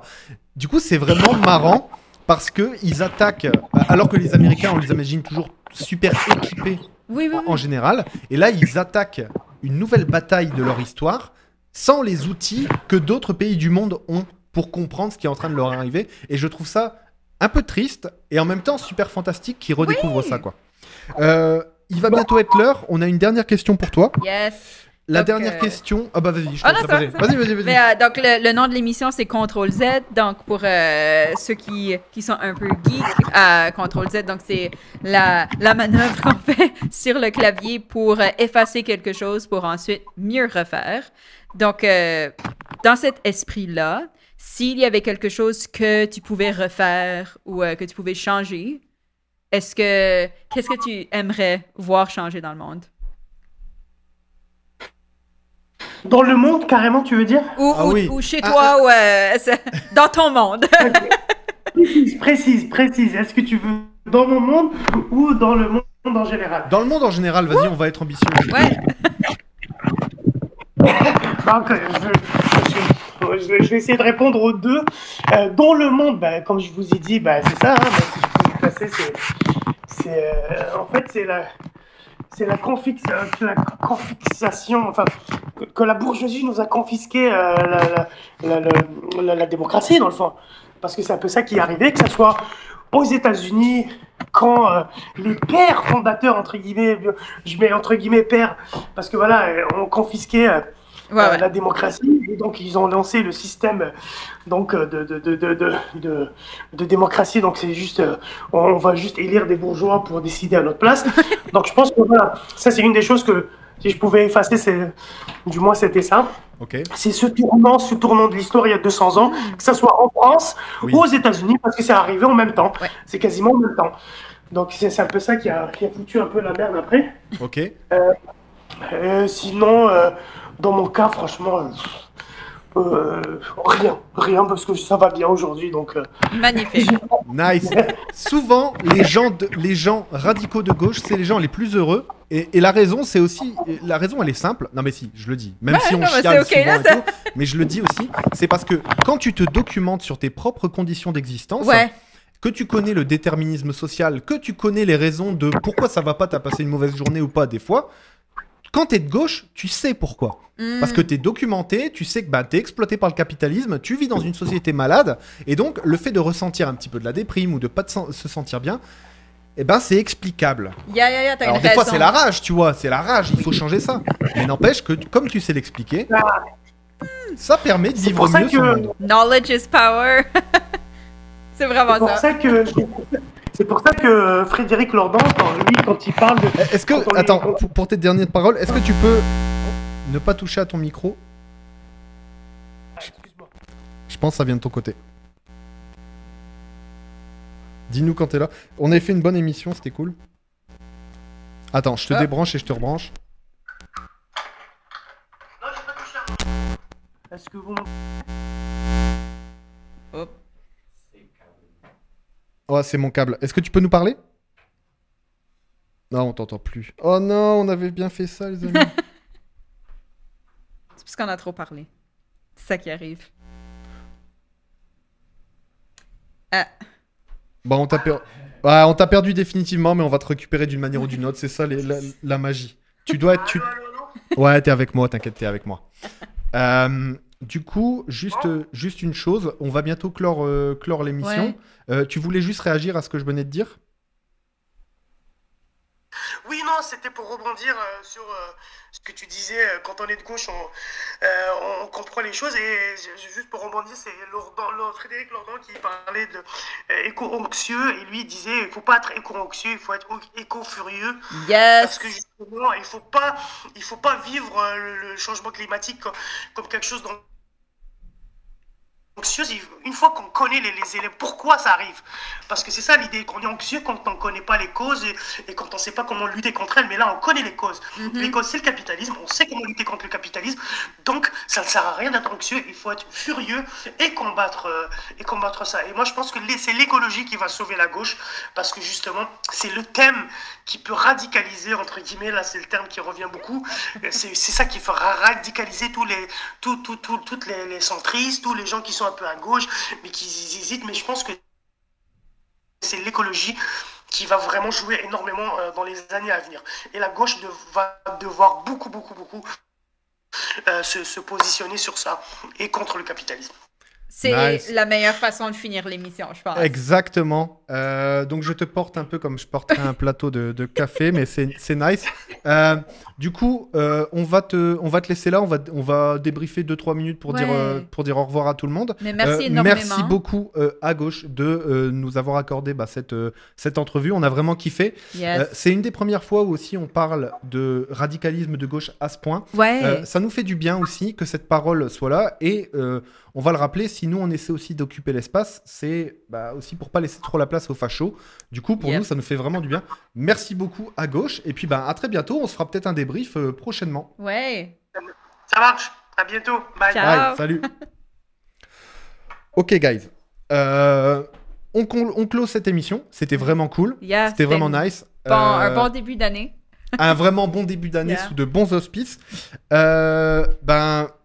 Du coup, c'est vraiment marrant parce que ils attaquent, alors que les Américains, on les imagine toujours super équipés Oui, oui, en oui. général, et là, ils attaquent une nouvelle bataille de leur histoire sans les outils que d'autres pays du monde ont pour comprendre ce qui est en train de leur arriver. Et je trouve ça un peu triste et en même temps super fantastique qu'ils redécouvrent ça, quoi. Il va bientôt être l'heure. On a une dernière question pour toi. Yes. La Donc, dernière question. Ah bah vas-y, je te Ah laisse non, la poser. ça va. Vas-y. Mais, donc, le nom de l'émission, c'est Contrôle Z. Donc, pour ceux qui sont un peu geeks, Contrôle Z, donc c'est la manœuvre qu'on fait sur le clavier pour effacer quelque chose pour ensuite mieux refaire. Donc, dans cet esprit-là, s'il y avait quelque chose que tu pouvais refaire ou que tu pouvais changer, qu'est-ce que tu aimerais voir changer dans le monde? Dans le monde, carrément, tu veux dire? Ou chez toi, ou dans ton monde. Précise. Est-ce que tu veux dans mon monde ou dans le monde en général? Dans le monde en général, vas-y, on va être ambitieux. Ouais. Donc, je vais essayer de répondre aux deux. Dans le monde, comme je vous ai dit, c'est ça. Hein, si je peux vous passer, en fait, c'est la confiscation, enfin, que la bourgeoisie nous a confisqué la démocratie, dans le fond. Parce que c'est un peu ça qui est arrivé, que ce soit aux États-Unis, quand les pères fondateurs, entre guillemets, je mets entre guillemets pères, parce que voilà, ont confisqué la démocratie, et donc ils ont lancé le système donc de démocratie. Donc c'est juste, on va juste élire des bourgeois pour décider à notre place. Donc je pense que voilà, ça c'est une des choses que si je pouvais effacer, du moins c'était ça. Ok. C'est ce tournant de l'histoire il y a 200 ans, que ça soit en France ou aux États-Unis, parce que c'est arrivé en même temps. Ouais. C'est quasiment en même temps. Donc c'est un peu ça qui a foutu un peu la merde après. Ok. Sinon, dans mon cas, franchement, rien, parce que ça va bien aujourd'hui, donc... Magnifique. Nice. Souvent, les gens radicaux de gauche, c'est les gens les plus heureux. Et la raison, c'est aussi... La raison, elle est simple. Non mais si, je le dis. Même si on chiale c'est okay, souvent là, et tout, mais je le dis aussi. C'est parce que quand tu te documentes sur tes propres conditions d'existence... Ouais. Que tu connais le déterminisme social, que tu connais les raisons de pourquoi ça va pas, t'as passé une mauvaise journée ou pas des fois, quand t'es de gauche, tu sais pourquoi. Parce que t'es documenté, tu sais que t'es exploité par le capitalisme, tu vis dans une société malade, et donc le fait de ressentir un petit peu de la déprime ou de pas se sentir bien, eh ben c'est explicable. T'as Alors une des fois raison. c'est la rage, tu vois, c'est la rage, il faut changer ça. Mais n'empêche que comme tu sais l'expliquer, ça permet de vivre mieux son monde. Knowledge is power. C'est vraiment C'est pour ça que Frédéric Lordon, quand il parle de... Est-ce que, attends, pour tes dernières paroles, est-ce que tu peux ne pas toucher à ton micro? Excuse-moi. Je pense que ça vient de ton côté. Dis-nous quand t'es là. On avait fait une bonne émission, c'était cool. Attends, je te débranche et je te rebranche. Non, j'ai pas touché à... Est-ce que vous... Hop. Oh, c'est mon câble. Est-ce que tu peux nous parler? Non, on t'entend plus. Oh non, on avait bien fait ça, les amis. C'est parce qu'on a trop parlé. C'est ça qui arrive. Bah, on t'a perdu définitivement, mais on va te récupérer d'une manière ou d'une autre. C'est ça la magie. Tu dois être... Ouais, t'es avec moi, t'inquiète, t'es avec moi. Du coup, juste une chose, on va bientôt clore l'émission. Tu voulais juste réagir à ce que je venais de dire? Oui, non, c'était pour rebondir sur ce que tu disais. Quand on est de gauche, on comprend les choses. Et juste pour rebondir, c'est Frédéric Lordon qui parlait de éco-anxieux. Et lui, il disait, il ne faut pas être éco-anxieux, il faut être éco-furieux. Yes! Parce que justement, il faut pas vivre le changement climatique comme quelque chose d'anxieux. anxieuse, une fois qu'on connaît les éléments, pourquoi ça arrive? Parce que c'est ça l'idée, qu'on est anxieux quand on ne connaît pas les causes et quand on ne sait pas comment lutter contre elles, mais là on connaît les causes. Les causes, c'est le capitalisme, on sait comment lutter contre le capitalisme, donc ça ne sert à rien d'être anxieux, il faut être furieux et combattre ça. Et moi je pense que c'est l'écologie qui va sauver la gauche, parce que justement c'est le thème qui peut radicaliser, entre guillemets, là c'est le terme qui revient beaucoup, c'est ça qui fera radicaliser toutes les centristes, tous les gens qui sont un peu à gauche, mais qui hésitent. Mais je pense que c'est l'écologie qui va vraiment jouer énormément dans les années à venir. Et la gauche va devoir beaucoup se positionner sur ça et contre le capitalisme. C'est la meilleure façon de finir l'émission, je pense. Exactement. Donc, je te porte un peu comme je porterais un plateau de café, mais c'est nice. Du coup, on va te laisser là. On va débriefer 2-3 minutes pour dire au revoir à tout le monde. Mais merci énormément. Merci beaucoup à gauche de nous avoir accordé cette entrevue. On a vraiment kiffé. Yes. C'est une des premières fois où aussi on parle de radicalisme de gauche à ce point. Ouais. Ça nous fait du bien aussi que cette parole soit là. Et on va le rappeler, si nous on essaie aussi d'occuper l'espace, c'est aussi pour pas laisser trop la place aux fachos. Du coup, pour nous, ça nous fait vraiment du bien. Merci beaucoup à gauche. Et puis, à très bientôt. On se fera peut-être un débrief prochainement. Ouais. Ça marche. À bientôt. Bye. Ciao. Bye. Salut. Ok, guys. On close cette émission. C'était vraiment cool. Yeah, c'était vraiment nice. Un bon début d'année. Un vraiment bon début d'année sous de bons auspices.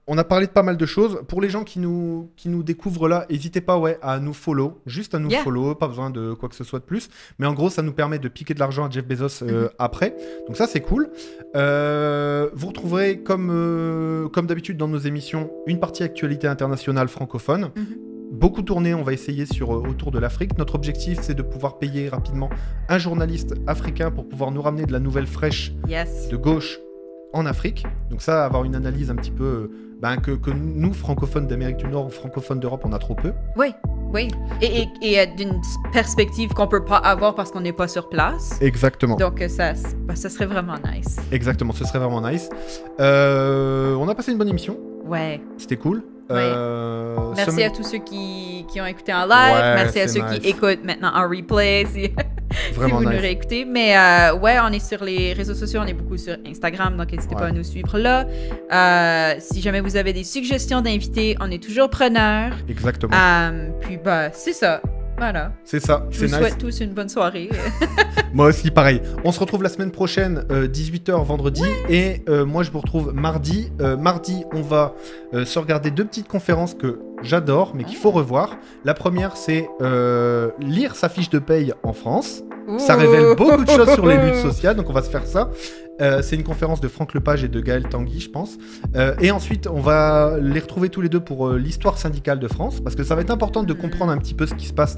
On a parlé de pas mal de choses. Pour les gens qui nous découvrent là, n'hésitez pas à nous follow. Juste à nous follow, pas besoin de quoi que ce soit de plus. Mais en gros, ça nous permet de piquer de l'argent à Jeff Bezos après. Donc ça, c'est cool. Vous retrouverez, comme d'habitude dans nos émissions, une partie actualité internationale francophone. Beaucoup tourné, on va essayer autour de l'Afrique. Notre objectif, c'est de pouvoir payer rapidement un journaliste africain pour pouvoir nous ramener de la nouvelle fraîche de gauche en Afrique. Donc ça, avoir une analyse un petit peu que nous, francophones d'Amérique du Nord ou francophones d'Europe, on a trop peu. Oui. Et d'une perspective qu'on peut pas avoir parce qu'on n'est pas sur place. Exactement. Donc ça serait vraiment nice. Exactement, ce serait vraiment nice. On a passé une bonne émission. Ouais. C'était cool. Merci à tous ceux qui ont écouté en live. Merci à ceux qui écoutent maintenant en replay. Si vous nous réécoutez. Mais on est sur les réseaux sociaux. On est beaucoup sur Instagram. Donc, n'hésitez pas à nous suivre là. Si jamais vous avez des suggestions d'invités, on est toujours preneurs. Exactement. Puis, c'est ça. Voilà. C'est ça. Je vous souhaite tous une bonne soirée. Moi aussi, pareil. On se retrouve la semaine prochaine, 18h vendredi. Et moi, je vous retrouve mardi. Mardi, on va se regarder 2 petites conférences que j'adore, mais qu'il faut revoir. La première, c'est lire sa fiche de paye en France. Ça révèle beaucoup de choses sur les luttes sociales, donc on va se faire ça. C'est une conférence de Franck Lepage et de Gaël Tanguy, je pense. Et ensuite, on va les retrouver tous les deux pour l'histoire syndicale de France, parce que ça va être important de comprendre un petit peu ce qui se passe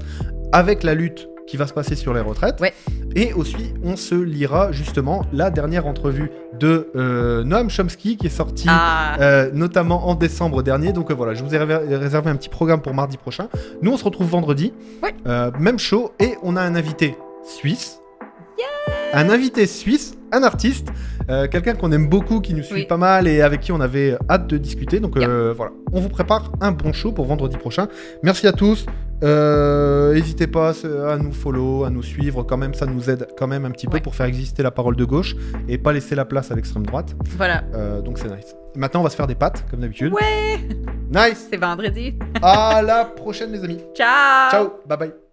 avec la lutte qui va se passer sur les retraites. Ouais. Et aussi, on se lira justement la dernière entrevue de Noam Chomsky qui est sortie notamment en décembre dernier. Donc voilà, je vous ai réservé un petit programme pour mardi prochain. Nous, on se retrouve vendredi. Ouais. Même show. Et on a un invité suisse. Un invité suisse, un artiste, quelqu'un qu'on aime beaucoup, qui nous suit pas mal et avec qui on avait hâte de discuter. Donc voilà, on vous prépare un bon show pour vendredi prochain. Merci à tous. N'hésitez pas à nous follow, à nous suivre. Quand même, ça nous aide quand même un petit peu pour faire exister la parole de gauche et pas laisser la place à l'extrême droite. Voilà. Donc c'est nice. Maintenant, on va se faire des pâtes, comme d'habitude. Ouais. Nice. C'est vendredi. À la prochaine, les amis. Ciao. Ciao. Bye bye.